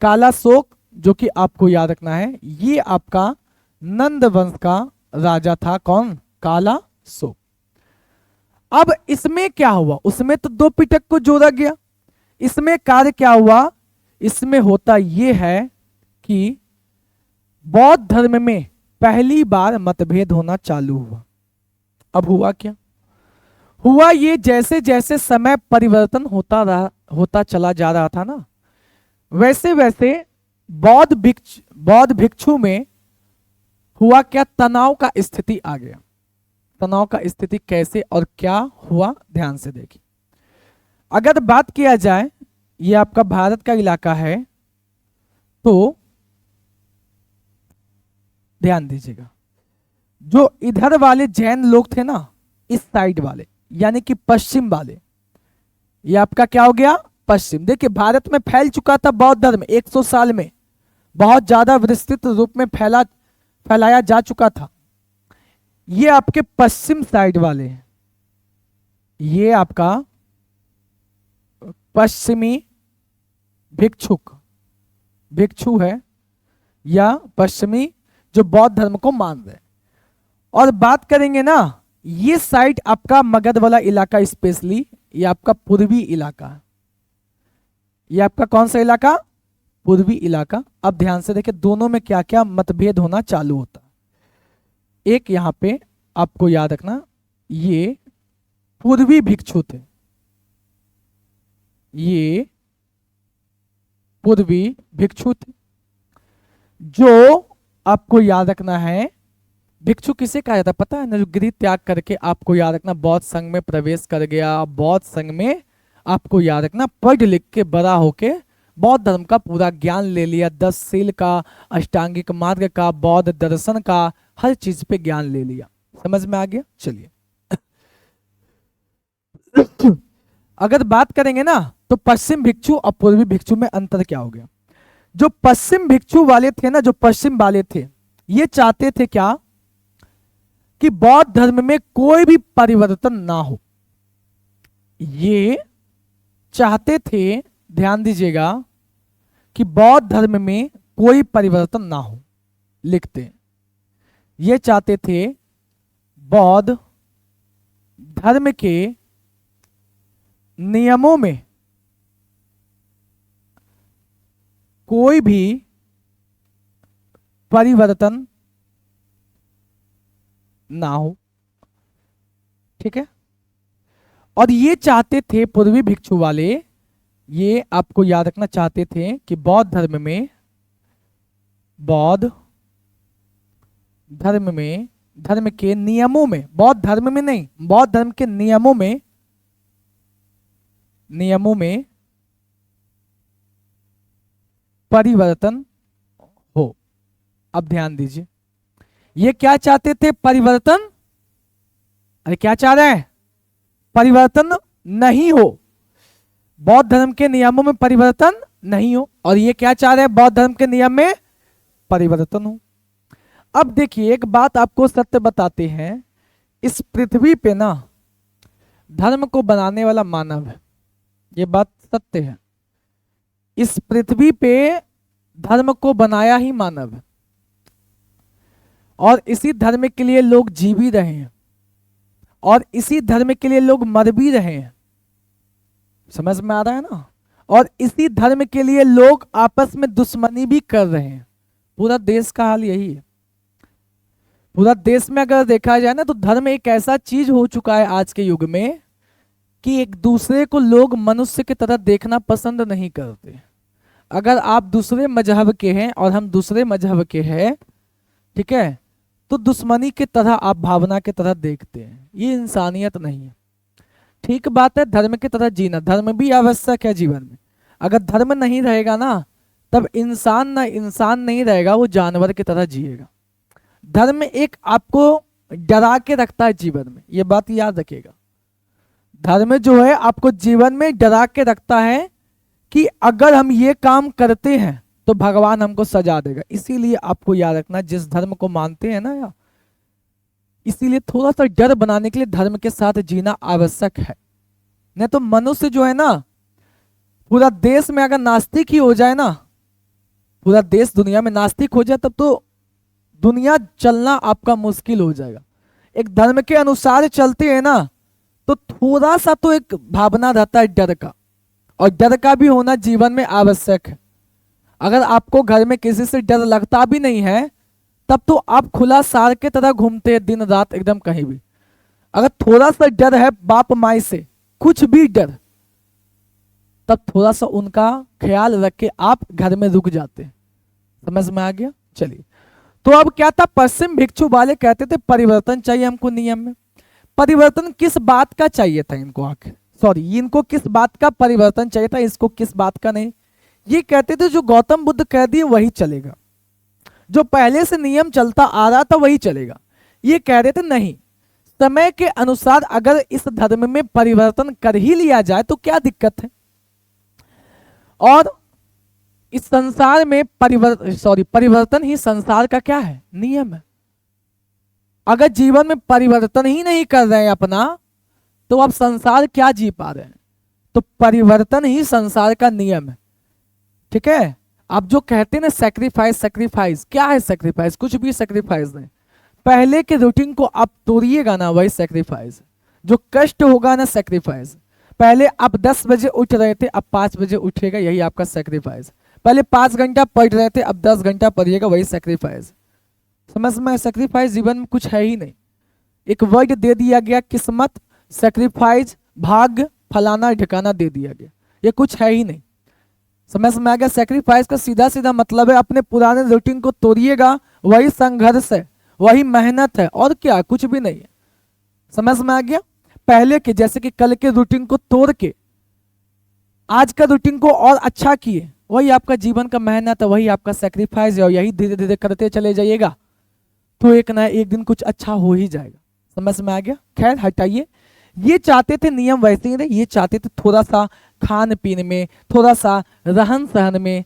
काला शोक, जो कि आपको याद रखना है, ये आपका नंद वंश का राजा था। कौन? काला शोक। अब इसमें क्या हुआ? उसमें तो दो पिटक को जोड़ा गया। इसमें कार्य क्या हुआ? इसमें होता यह है कि बौद्ध धर्म में पहली बार मतभेद होना चालू हुआ। अब हुआ क्या? हुआ ये, जैसे जैसे समय परिवर्तन होता चला जा रहा था ना, वैसे वैसे बौद्ध भिक्षु में हुआ क्या? तनाव का स्थिति आ गया। तनाव का स्थिति कैसे और क्या हुआ, ध्यान से देखिए। अगर बात किया जाए, ये आपका भारत का इलाका है, तो ध्यान दीजिएगा, जो इधर वाले जैन लोग थे ना, इस साइड वाले यानी कि पश्चिम वाले, ये आपका क्या हो गया? पश्चिम। देखिए, भारत में फैल चुका था बौद्ध धर्म 100 साल में, बहुत ज्यादा विस्तृत रूप में फैलाया जा चुका था। ये आपके पश्चिम साइड वाले हैं, ये आपका पश्चिमी भिक्षु है, या पश्चिमी जो बौद्ध धर्म को मान रहे हैं। और बात करेंगे ना, ये साइड आपका मगध वाला इलाका, स्पेशली ये आपका पूर्वी इलाका है। ये आपका कौन सा इलाका? पूर्वी इलाका। अब ध्यान से देखिए, दोनों में क्या क्या मतभेद होना चालू होता है। एक यहां पे आपको याद रखना, ये पूर्वी भिक्षु थे, ये पूर्वी भिक्षु थे। जो आपको याद रखना है, भिक्षु किसे कहा जाता है पता है ना? जो गृह त्याग करके, आपको याद रखना, बौद्ध संघ में प्रवेश कर गया। बौद्ध संघ में आपको याद रखना, पढ़ लिख के बड़ा होके बौद्ध धर्म का पूरा ज्ञान ले लिया, 10 शील का, अष्टांगिक मार्ग का, बौद्ध दर्शन का, हर चीज पे ज्ञान ले लिया। समझ में आ गया? चलिए अगर बात करेंगे ना, तो पश्चिम भिक्षु और पूर्वी भिक्षु में अंतर क्या हो गया? जो पश्चिम भिक्षु वाले थे ना, जो पश्चिम वाले थे, ये चाहते थे क्या? कि बौद्ध धर्म में कोई भी परिवर्तन ना हो। ये चाहते थे, ध्यान दीजिएगा, कि बौद्ध धर्म में कोई परिवर्तन ना हो। लिखते, ये चाहते थे बौद्ध धर्म के नियमों में कोई भी परिवर्तन ना हो। ठीक है? और ये चाहते थे पूर्वी भिक्षु वाले, ये आपको याद रखना चाहते थे कि बौद्ध धर्म के नियमों में, बौद्ध धर्म में नहीं, बौद्ध धर्म के नियमों में परिवर्तन हो। अब ध्यान दीजिए, ये क्या चाहते थे? परिवर्तन। अरे क्या चाह रहे हैं? परिवर्तन नहीं हो, बौद्ध धर्म के नियमों में परिवर्तन नहीं हो। और ये क्या चाह रहे हैं? बौद्ध धर्म के नियम में परिवर्तन हो। अब देखिए, एक बात आपको सत्य बताते हैं, इस पृथ्वी पे ना धर्म को बनाने वाला मानव है, ये बात सत्य है। इस पृथ्वी पे धर्म को बनाया ही मानव है, और इसी धर्म के लिए लोग जी भी रहे हैं, और इसी धर्म के लिए लोग मर भी रहे हैं। समझ में आ रहा है ना? और इसी धर्म के लिए लोग आपस में दुश्मनी भी कर रहे हैं। पूरा देश का हाल यही है। पूरा देश में अगर देखा जाए ना, तो धर्म एक ऐसा चीज हो चुका है आज के युग में कि एक दूसरे को लोग मनुष्य की तरह देखना पसंद नहीं करते। अगर आप दूसरे मजहब के हैं और हम दूसरे मजहब के हैं, ठीक है, तो दुश्मनी की तरह आप भावना की तरह देखते हैं। ये इंसानियत नहीं है। ठीक बात है, धर्म की तरह जीना, धर्म भी आवश्यक है जीवन में। अगर धर्म नहीं रहेगा ना, तब इंसान नहीं रहेगा, वो जानवर की तरह जिएगा। धर्म एक आपको डरा के रखता है जीवन में, ये बात याद रखिएगा। धर्म जो है आपको जीवन में डरा के रखता है कि अगर हम ये काम करते हैं तो भगवान हमको सजा देगा। इसीलिए आपको याद रखना, जिस धर्म को मानते हैं ना यार, इसीलिए थोड़ा सा डर बनाने के लिए धर्म के साथ जीना आवश्यक है। नहीं तो मनुष्य जो है ना, पूरा देश में अगर नास्तिक ही हो जाए ना, पूरा देश दुनिया में नास्तिक हो जाए, तब तो दुनिया चलना आपका मुश्किल हो जाएगा। एक धर्म के अनुसार चलते हैं ना, तो थोड़ा सा तो एक भावना रहता है डर का, और डर का भी होना जीवन में आवश्यक है। अगर आपको घर में किसी से डर लगता भी नहीं है, तब तो आप खुला सार के तरह घूमते हैं दिन रात एकदम कहीं भी। अगर थोड़ा सा डर है बाप माई से, कुछ भी डर, तब थोड़ा सा उनका ख्याल रख के आप घर में रुक जाते हैं। समझ में आ गया? चलिए, तो अब क्या था, पश्चिम भिक्षु वाले कहते थे परिवर्तन चाहिए हमको नियम में। परिवर्तन किस बात का चाहिए था इनको? आखिर सॉरी, इनको किस बात का परिवर्तन चाहिए था, इसको किस बात का नहीं? ये कहते थे जो गौतम बुद्ध कह दिए वही चलेगा, जो पहले से नियम चलता आ रहा था वही चलेगा। ये कह रहे थे नहीं, समय के अनुसार अगर इस धर्म में परिवर्तन कर ही लिया जाए तो क्या दिक्कत है। और इस संसार में परिवर्तन ही संसार का क्या है? नियम है। अगर जीवन में परिवर्तन ही नहीं कर रहे हैं अपना, तो आप संसार क्या जी पा रहे हैं? तो परिवर्तन ही संसार का नियम है। ठीक है, आप जो कहते हैं ना सैक्रिफाइस, सैक्रिफाइस क्या है? सैक्रिफाइस कुछ भी सैक्रिफाइस नहीं। पहले के रूटीन को आप तोड़िएगा ना, वही सैक्रिफाइस। जो कष्ट होगा ना, सैक्रिफाइस। पहले आप 10 बजे उठ रहे थे, अब 5 बजे उठेगा, यही आपका सैक्रिफाइस। पहले 5 घंटा पढ़ रहे थे, अब 10 घंटा पढ़िएगा, वही सैक्रिफाइस। समझ में? सैक्रिफाइस जीवन में कुछ है ही नहीं। एक वर्ड दे दिया गया, किस्मत, सैक्रिफाइस, भाग्य, फलाना ठिकाना दे दिया गया, ये कुछ है ही नहीं। समझ में आ गया? सैक्रिफाइस का सीधा सीधा मतलब है अपने पुराने रूटीन को तोड़िएगा, वही संघर्ष है, वही मेहनत है, और क्या, कुछ भी नहीं है। समझ में आ गया? पहले के जैसे कि कल के रूटीन को तोड़ के आज का रूटीन को और अच्छा किए, वही आपका जीवन का मेहनत है, वही आपका सैक्रिफाइस है, और यही धीरे धीरे करते चले जाइएगा तो एक ना एक दिन कुछ अच्छा हो ही जाएगा। समझ में आ गया? खैर हटाइए, ये चाहते थे नियम वैसे ही नहीं, ये चाहते थे थोड़ा सा खान पीन में, थोड़ा सा रहन सहन में,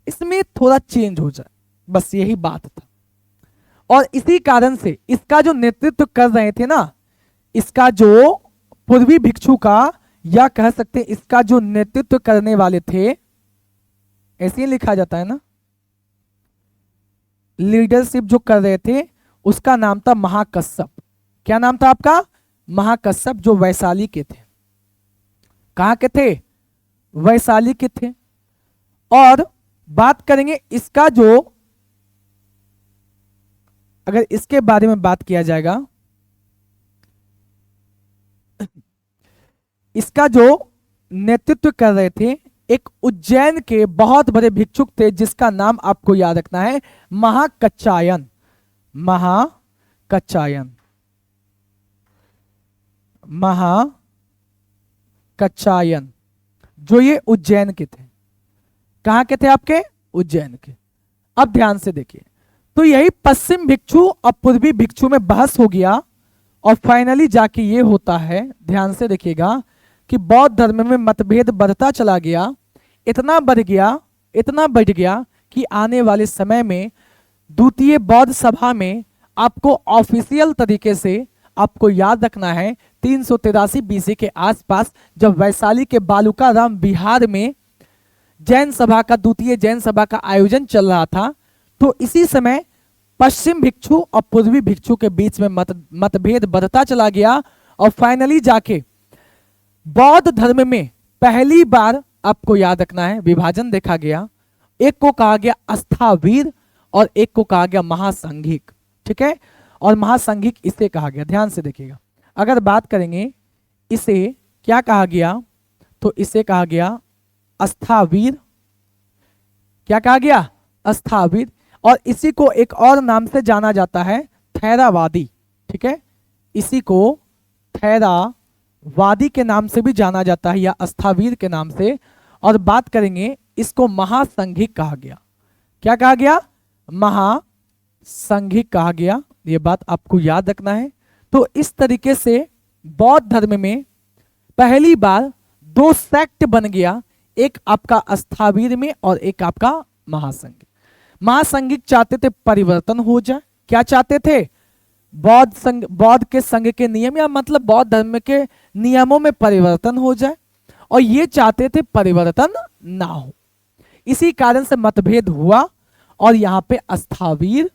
इसमें थोड़ा चेंज हो जाए, बस यही बात था। और इसी कारण से इसका जो नेतृत्व कर रहे थे ना, इसका जो पूर्वी भिक्षु का, या कह सकते हैं इसका जो नेतृत्व करने वाले थे, ऐसे ही लिखा जाता है ना, लीडरशिप जो कर रहे थे, उसका नाम था महाकश्यप। क्या नाम था आपका? महाकश्यप, जो वैशाली के थे। कहां के थे? वैशाली के थे। और बात करेंगे इसका जो, अगर इसके बारे में बात किया जाएगा, इसका जो नेतृत्व कर रहे थे एक उज्जैन के बहुत बड़े भिक्षुक थे, जिसका नाम आपको याद रखना है, महाकच्चायन। महाकच्चायन, महाकच्चायन, जो ये उज्जैन के थे। कहां के थे आपके? उज्जैन के। अब ध्यान से देखिए, तो यही पश्चिम भिक्षु और पूर्वी भिक्षु में बहस हो गया, और फाइनली जाके ये होता है, ध्यान से देखिएगा, कि बौद्ध धर्म में मतभेद बढ़ता चला गया, इतना बढ़ गया कि आने वाले समय में द्वितीय बौद्ध सभा में आपको ऑफिशियल तरीके से, आपको याद रखना है 383 बीसी के आसपास, जब वैशाली के बालुकाराम बिहार में जैन सभा का, द्वितीय जैन सभा का आयोजन चल रहा था, तो इसी समय पश्चिम भिक्षु और पूर्वी भिक्षु के बीच में मतभेद बढ़ता चला गया, और फाइनली जाके बौद्ध धर्म में पहली बार, आपको याद रखना है, विभाजन देखा गया। एक को कहा गया अस्थावीर और एक को कहा गया महासंघिक। ठीक है, और महासंघिक इसे कहा गया। ध्यान से देखिएगा, अगर बात करेंगे इसे क्या कहा गया, तो इसे कहा गया अस्थावीर। क्या कहा गया? अस्थावीर। और इसी को एक और नाम से जाना जाता है, थैरावादी। ठीक है, इसी को थैरावादी के नाम से भी जाना जाता है, या अस्थावीर के नाम से। और बात करेंगे, इसको महासंघिक कहा गया। क्या कहा गया? महासंघिक कहा गया। ये बात आपको याद रखना है। तो इस तरीके से बौद्ध धर्म में पहली बार दो सेक्ट बन गया, एक आपका स्थावीर में और एक आपका महासंघिक। महासंघिक चाहते थे परिवर्तन हो जाए। क्या चाहते थे? बौद्ध के संघ के नियम या मतलब बौद्ध धर्म के नियमों में परिवर्तन हो जाए, और ये चाहते थे परिवर्तन ना हो। इसी कारण से मतभेद हुआ और यहाँ पे स्थावीर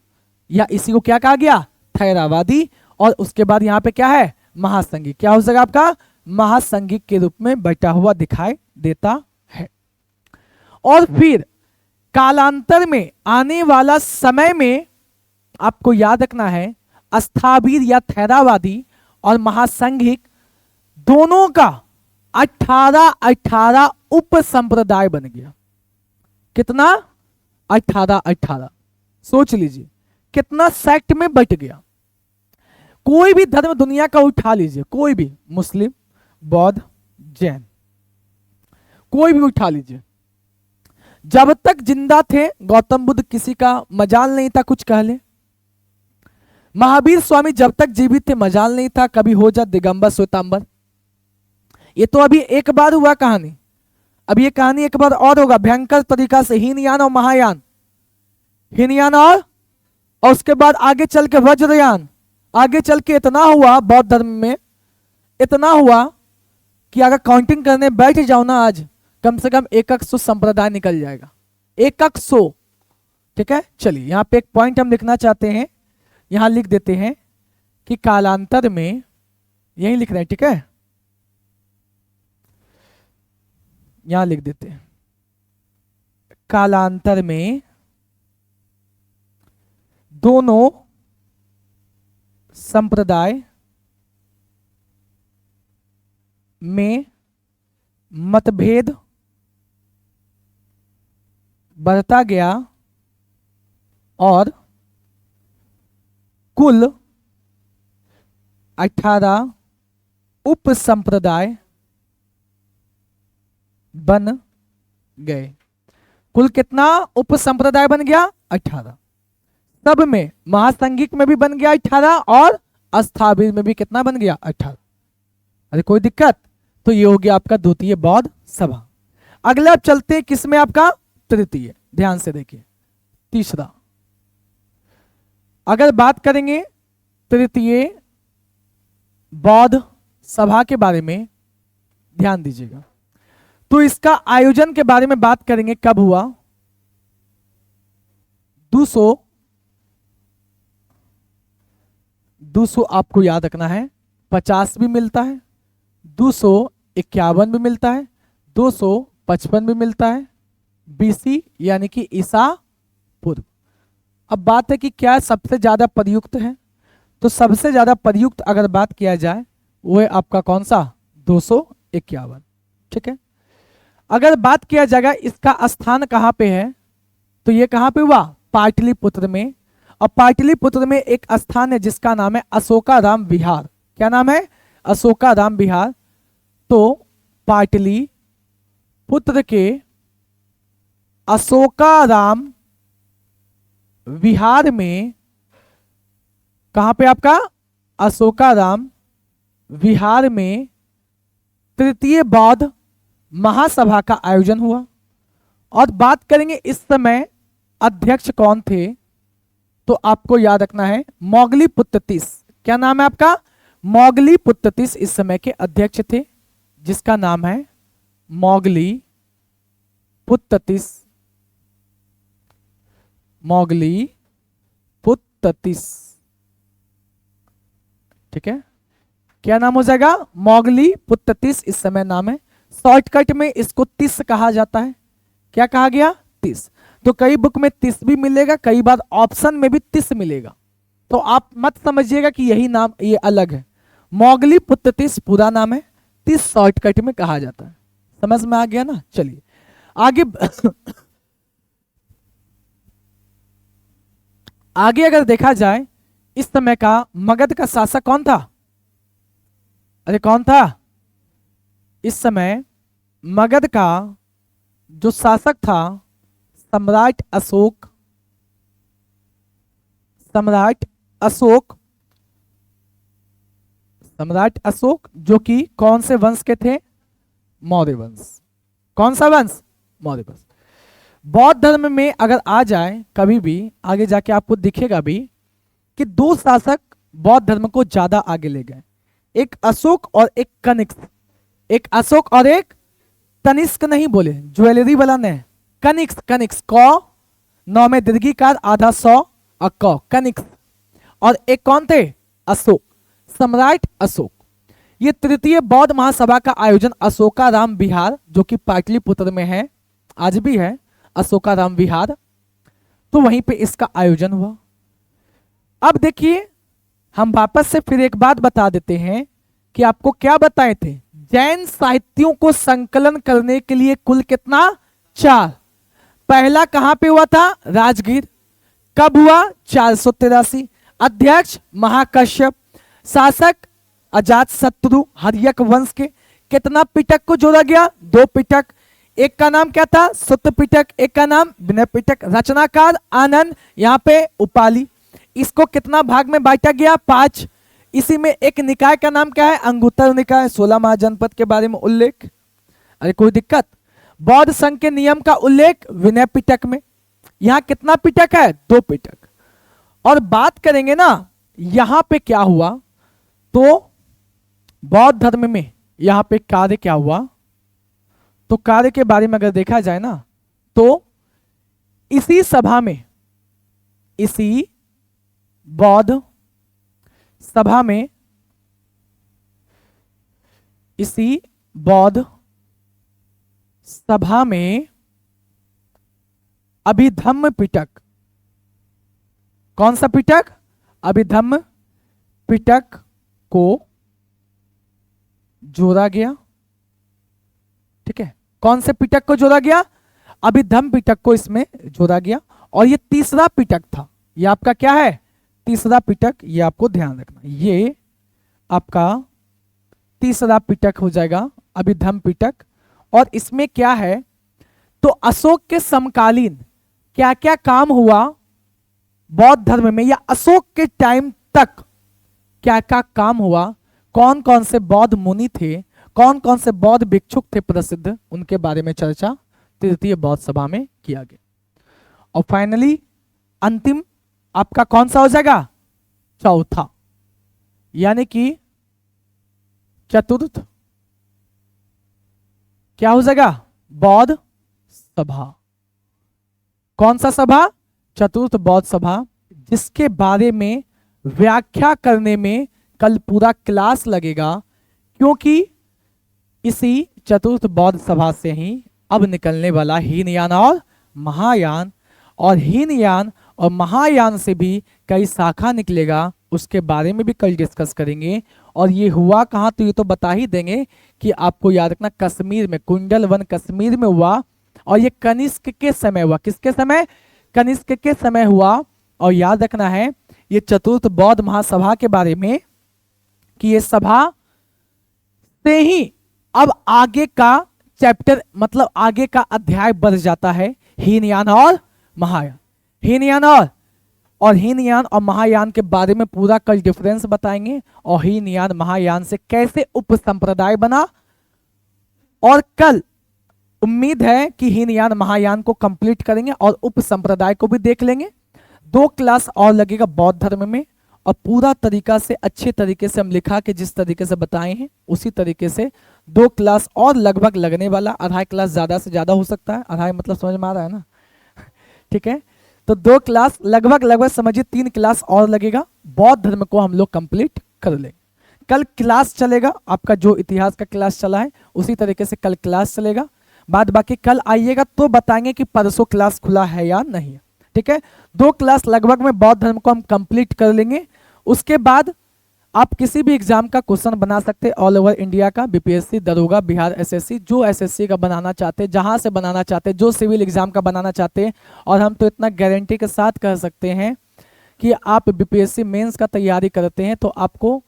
या इसी को क्या कहा गया? थैरावादी। और उसके बाद यहाँ पे क्या है? महासंघिक। क्या हो जाएगा आपका? महासंघिक के रूप में बटा हुआ दिखाई देता है। और फिर कालांतर में आने वाला समय में आपको याद रखना है, स्थावीर या थैरावादी और महासंघिक दोनों का 18 उप संप्रदाय बन गया। कितना? 18। सोच लीजिए कितना सेक्ट में बट गया। कोई भी धर्म दुनिया का उठा लीजिए, कोई भी, मुस्लिम, बौद्ध, जैन, कोई भी उठा लीजिए, जब तक जिंदा थे गौतम बुद्ध किसी का मजाल नहीं था कुछ कह ले। महावीर स्वामी जब तक जीवित थे मजाल नहीं था कभी हो जा दिगंबर श्वेतांबर। ये तो अभी एक बार हुआ कहानी, अब ये कहानी एक बार और होगा भयंकर तरीका से, हीनयान और महायान। हीनयान और उसके बाद आगे चल के वज्रयान। आगे चल के इतना हुआ बौद्ध धर्म में, इतना हुआ कि अगर काउंटिंग करने बैठ जाओ ना आज, कम से कम 100 संप्रदाय निकल जाएगा। 100। ठीक है, चलिए यहाँ पे एक पॉइंट हम लिखना चाहते हैं, यहां लिख देते हैं कि कालांतर में, यही लिख रहे हैं, ठीक है, यहां लिख देते हैं कालांतर में दोनों संप्रदाय में मतभेद बढ़ता गया और कुल 18 उप संप्रदाय बन गए। कुल कितना उप संप्रदाय बन गया? 18। सब में, महासंघिक में भी बन गया 18 और स्थावीर में भी कितना बन गया? 18। अरे कोई दिक्कत? तो ये हो गया आपका द्वितीय बौद्ध सभा। अगला आप चलते हैं किसमें? आपका तृतीय। ध्यान से देखिए, तीसरा अगर बात करेंगे तृतीय बौद्ध सभा के बारे में, ध्यान दीजिएगा, तो इसका आयोजन के बारे में बात करेंगे। कब हुआ? 200 आपको याद रखना है, 50 भी मिलता है, 251 भी मिलता है, 255 भी मिलता है, बीसी यानी कि ईसा पूर्व। अब बात है कि क्या सबसे ज्यादा प्रयुक्त है, तो सबसे ज्यादा प्रयुक्त अगर बात किया जाए वो है आपका कौन सा? 251। ठीक है, अगर बात किया जाएगा इसका स्थान कहां पे है, तो ये कहां पे हुआ? पाटलिपुत्र में। और पाटलिपुत्र में एक स्थान है जिसका नाम है अशोकाराम विहार। क्या नाम है? अशोकाराम विहार। तो पाटलिपुत्र के अशोकाराम विहार में, कहां पे आपका? अशोकाराम विहार में तृतीय बौद्ध महासभा का आयोजन हुआ। और बात करेंगे इस समय अध्यक्ष कौन थे, तो आपको याद रखना है मोगलीपुत्ततीस। क्या नाम है आपका? मोगलीपुत्ततीस इस समय के अध्यक्ष थे, जिसका नाम है मोगलीपुत्ततीस। मोगलीपुत्ततीस, ठीक है, क्या नाम हो जाएगा? मोगलीपुत्ततीस इस समय नाम है। शॉर्टकट में इसको तिस कहा जाता है। क्या कहा गया? तिस। तो कई बुक में तिस भी मिलेगा, कई बार ऑप्शन में भी तिस मिलेगा, तो आप मत समझिएगा कि यही नाम, ये अलग है। मोगलीपुत्ततीस पूरा नाम है, तिस शॉर्टकट में कहा जाता है। समझ में आ गया ना? चलिए आगे आगे अगर देखा जाए, इस समय का मगध का शासक कौन था? अरे कौन था? इस समय मगध का जो शासक था सम्राट अशोक। सम्राट अशोक सम्राट अशोक जो कि कौन से वंश के थे? मौर्य वंश। कौन सा वंश? मौर्य वंश। बौद्ध धर्म में अगर आ जाए कभी भी आगे जाके आपको दिखेगा भी कि दो शासक बौद्ध धर्म को ज्यादा आगे ले गए, एक अशोक और एक कनिष्क। एक अशोक और एक तनिष्क, नहीं बोले ज्वेलरी वाला नहीं, कनिष्क। कनिष्क क नौ में दीर्घिकार आधा सौ और क कनिष्क। और एक कौन थे? अशोक, सम्राट अशोक। ये तृतीय बौद्ध महासभा का आयोजन अशोकाराम विहार जो कि पाटलिपुत्र में है, आज भी है अशोकाराम विहार, तो वहीं पे इसका आयोजन हुआ। अब देखिए हम वापस से फिर एक बात बता देते हैं कि आपको क्या बताए थे, जैन साहित्यों को संकलन करने के लिए कुल कितना? 4। पहला कहां पे हुआ था? राजगीर। कब हुआ? 483। अध्यक्ष महाकश्यप, शासक अजातशत्रु हर्यक वंश के। कितना पिटक को जोड़ा गया? 2 पिटक। एक का नाम क्या था? सुत्त पिटक, एक का नाम विनय पिटक। रचनाकार आनंद, यहाँ पे उपाली। इसको कितना भाग में बांटा गया? 5। इसी में एक निकाय का नाम क्या है? अंगुत्तर निकाय। 16 महाजनपद के बारे में उल्लेख। अरे कोई दिक्कत? बौद्ध संघ के नियम का उल्लेख विनय पिटक में। यहां कितना पिटक है? 2 पिटक। और बात करेंगे ना यहां पे क्या हुआ, तो बौद्ध धर्म में यहां पे कार्य क्या हुआ, तो कार्य के बारे में अगर देखा जाए ना तो इसी सभा में, इसी बौद्ध सभा में, इसी बौद्ध सभा में अभिधम्म पिटक, कौन सा पिटक? अभिधम्म पिटक को जोड़ा गया। ठीक है, कौन से पिटक को जोड़ा गया? अभिधम्म पिटक को इसमें जोड़ा गया। और ये तीसरा पिटक था, ये आपका क्या है? तीसरा पिटक, ये आपको ध्यान रखना, ये आपका तीसरा पिटक हो जाएगा, अभिधम्म पिटक। और इसमें क्या है, तो अशोक के समकालीन क्या क्या काम हुआ बौद्ध धर्म में, या अशोक के टाइम तक क्या क्या काम हुआ, कौन कौन से बौद्ध मुनि थे, कौन कौन से बौद्ध भिक्षुक थे प्रसिद्ध, उनके बारे में चर्चा तृतीय बौद्ध सभा में किया गया। और फाइनली अंतिम आपका कौन सा हो जाएगा? चौथा, यानी कि चतुर्थ क्या हो जाएगा? बौद्ध सभा। कौन सा सभा? चतुर्थ बौद्ध सभा, जिसके बारे में व्याख्या करने में कल पूरा क्लास लगेगा, क्योंकि इसी चतुर्थ बौद्ध सभा से ही अब निकलने वाला हीनयान और महायान, और हीनयान और महायान से भी कई शाखा निकलेगा, उसके बारे में भी कल डिस्कस करेंगे। और ये हुआ कहाँ, तो ये तो बता ही देंगे कि आपको याद रखना कश्मीर में, कुंडल वन कश्मीर में हुआ। और ये कनिष्क के समय हुआ। किसके समय? कनिष्क के समय हुआ। और याद रखना है ये चतुर्थ बौद्ध महासभा के बारे में कि ये सभा से ही अब आगे का चैप्टर, मतलब आगे का अध्याय बढ़ जाता है, हीनयान और महायान। हीनयान और हीनयान और महायान के बारे में पूरा कल डिफरेंस बताएंगे, और हीनयान महायान से कैसे उप संप्रदाय बना। और कल उम्मीद है कि हीनयान महायान को कंप्लीट करेंगे और उप संप्रदाय को भी देख लेंगे। 2 क्लास और लगेगा बौद्ध धर्म में, और पूरा तरीका से अच्छे तरीके से हम लिखा के जिस तरीके से बताए हैं उसी तरीके से 2 क्लास और लगभग लगने वाला। 2.5 क्लास ज्यादा से ज्यादा हो सकता है, 2.5 मतलब समझ में आ रहा है ना? ठीक है, तो 2 क्लास लगभग समझिए 3 क्लास और लगेगा, बौद्ध धर्म को हम लोग कंप्लीट कर लेंगे। कल क्लास चलेगा आपका, जो इतिहास का क्लास चला है उसी तरीके से कल क्लास चलेगा। बाद बाकी कल आइएगा तो बताएंगे कि परसों क्लास खुला है या नहीं। ठीक है, 2 क्लास लगभग में बौद्ध धर्म को हम कंप्लीट कर लेंगे। उसके बाद आप किसी भी एग्जाम का क्वेश्चन बना सकते हैं, ऑल ओवर इंडिया का, बीपीएससी, दरोगा, बिहार एसएससी, जो एसएससी का बनाना चाहते हैं, जहां से बनाना चाहते हैं, जो सिविल एग्जाम का बनाना चाहते हैं। और हम तो इतना गारंटी के साथ कह सकते हैं कि आप बीपीएससी मेंस का तैयारी करते हैं तो आपको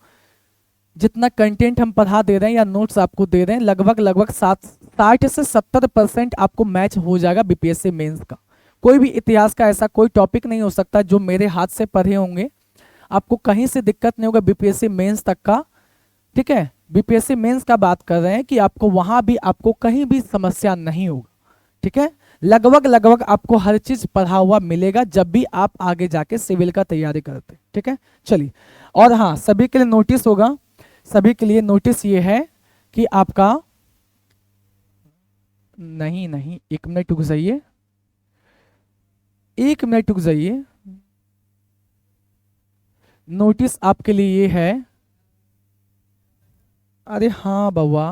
जितना कंटेंट हम पढ़ा दे रहे हैं या नोट्स आपको दे रहे हैं, लगभग 60 से 70% आपको मैच हो जाएगा बीपीएससी मेंस का। कोई भी इतिहास का ऐसा कोई टॉपिक नहीं हो सकता जो मेरे हाथ से पढ़े होंगे, आपको कहीं से दिक्कत नहीं होगा बीपीएससी मेंस तक का ठीक है, बीपीएससी मेंस का बात कर रहे हैं कि आपको वहां भी आपको कहीं भी समस्या नहीं होगा। ठीक है, लगभग लगभग आपको हर चीज पढ़ा हुआ मिलेगा जब भी आप आगे जाके सिविल का तैयारी करते हैं। ठीक है, चलिए। और हाँ, सभी के लिए नोटिस होगा, सभी के लिए नोटिस ये है कि आपका नहीं नहीं 1 मिनट रुक जाइए, 1 मिनट रुक जाइए। नोटिस आपके लिए ये है, अरे हाँ बउआ,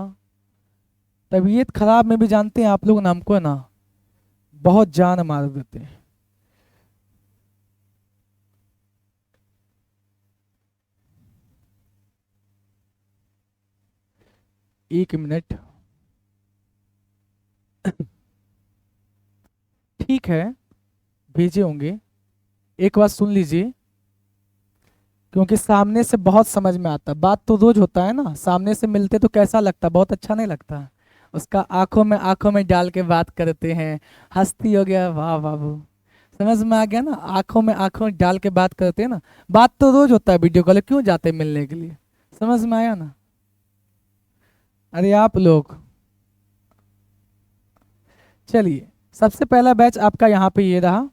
तबीयत खराब में भी जानते हैं आप लोग ना हमको, है ना, बहुत जान मार देते हैं। एक मिनट, ठीक है, भेजे होंगे, एक बार सुन लीजिए, क्योंकि सामने से बहुत समझ में आता, बात तो रोज होता है ना, सामने से मिलते तो कैसा लगता, बहुत अच्छा नहीं लगता। उसका आंखों में डाल के बात करते हैं, हंसती हो गया, वाह बाबू, समझ में आ गया ना, आंखों में डाल के बात करते हैं ना, बात तो रोज होता है, वीडियो कॉल क्यों जाते हैं मिलने के लिए, समझ में आया ना। अरे आप लोग, चलिए, सबसे पहला बैच आपका यहाँ पे ये रहा,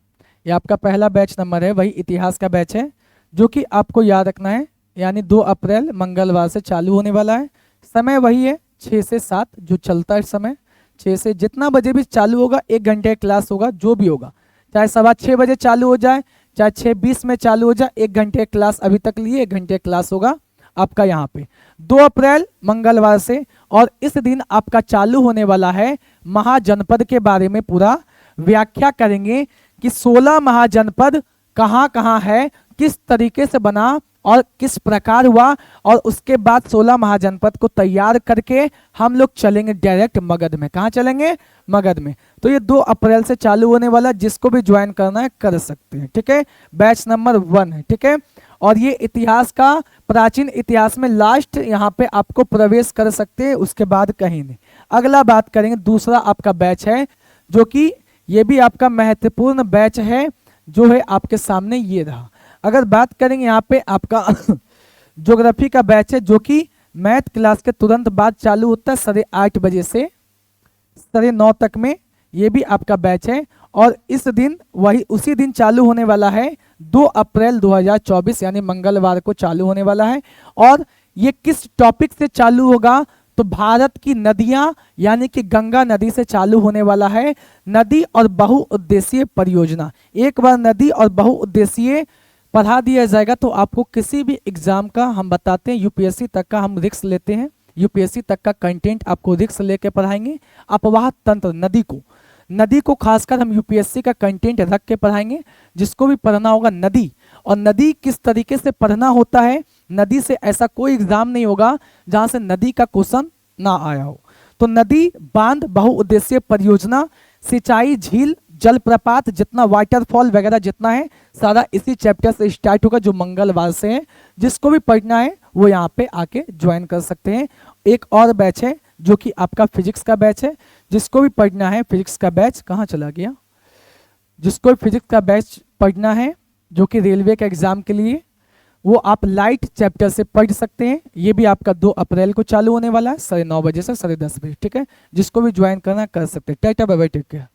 ये आपका पहला बैच नंबर है, वही इतिहास का बैच है, जो कि आपको याद रखना है, यानी 2 अप्रैल मंगलवार से चालू होने वाला है। समय वही है 6 से 7 जो चलता है समय, 6 से जितना बजे भी चालू होगा, 1 घंटे क्लास होगा, जो भी होगा, चाहे 6:15 चालू हो जाए, चाहे 6:20 में चालू हो जाए, 1 घंटे क्लास अभी तक लिए, 1 घंटे क्लास होगा आपका यहाँ पे 2 अप्रैल मंगलवार से। और इस दिन आपका चालू होने वाला है महाजनपद के बारे में पूरा व्याख्या करेंगे कि 16 महाजनपद कहाँ कहाँ है, किस तरीके से बना और किस प्रकार हुआ, और उसके बाद 16 महाजनपद को तैयार करके हम लोग चलेंगे डायरेक्ट मगध में। कहाँ चलेंगे? मगध में। तो ये 2 अप्रैल से चालू होने वाला, जिसको भी ज्वाइन करना है कर सकते हैं। ठीक है, बैच नंबर 1 है। ठीक है, और ये इतिहास का, प्राचीन इतिहास में लास्ट यहाँ पे आपको प्रवेश कर सकते हैं, उसके बाद कहीं नहीं। अगला बात करेंगे, दूसरा आपका बैच है, जो कि ये भी आपका महत्वपूर्ण बैच है, जो है आपके सामने ये रहा। अगर बात करेंगे यहाँ पे आपका ज्योग्राफी का बैच है, जो कि मैथ क्लास के तुरंत बाद चालू होता है 8:30 बजे से 9:30 तक में, ये भी आपका बैच है। और इस दिन वही उसी दिन चालू होने वाला है, 2 अप्रैल 2024 यानी मंगलवार को चालू होने वाला है। और ये किस टॉपिक से चालू होगा? तो भारत की नदियां यानी कि गंगा नदी से चालू होने वाला है। नदी और बहुउद्देशीय परियोजना, एक बार नदी और बहुउद्देशीय पढ़ा दिया जाएगा तो आपको किसी भी एग्जाम का, हम बताते हैं यूपीएससी तक का हम रिस्क लेते हैं, यूपीएससी तक का कंटेंट आपको रिस्क लेके पढ़ाएंगे। अपवाह तंत्र, नदी को खासकर हम यूपीएससी का कंटेंट रख के पढ़ाएंगे। जिसको भी पढ़ना होगा नदी, और नदी किस तरीके से पढ़ना होता है, नदी से ऐसा कोई एग्जाम नहीं होगा जहां से नदी का क्वेश्चन ना आया हो। तो नदी, बांध, बहुउद्देशीय परियोजना, सिंचाई, झील, जलप्रपात, जितना वाटरफॉल वगैरह जितना है, सारा इसी चैप्टर से स्टार्ट होगा, जो मंगलवार से है। जिसको भी पढ़ना है वो यहाँ पे आके ज्वाइन कर सकते हैं। एक और बैच है जो कि आपका फिजिक्स का बैच है, जिसको भी पढ़ना है फिजिक्स का बैच, कहाँ चला गया, जिसको भी फिजिक्स का बैच पढ़ना है जो कि रेलवे के एग्जाम के लिए, वो आप लाइट चैप्टर से पढ़ सकते हैं। ये भी आपका 2 अप्रैल को चालू होने वाला है 9:30 बजे से 10:30 बजे। ठीक है, जिसको भी ज्वाइन करना कर सकते हैं। Tata bye bye, take care.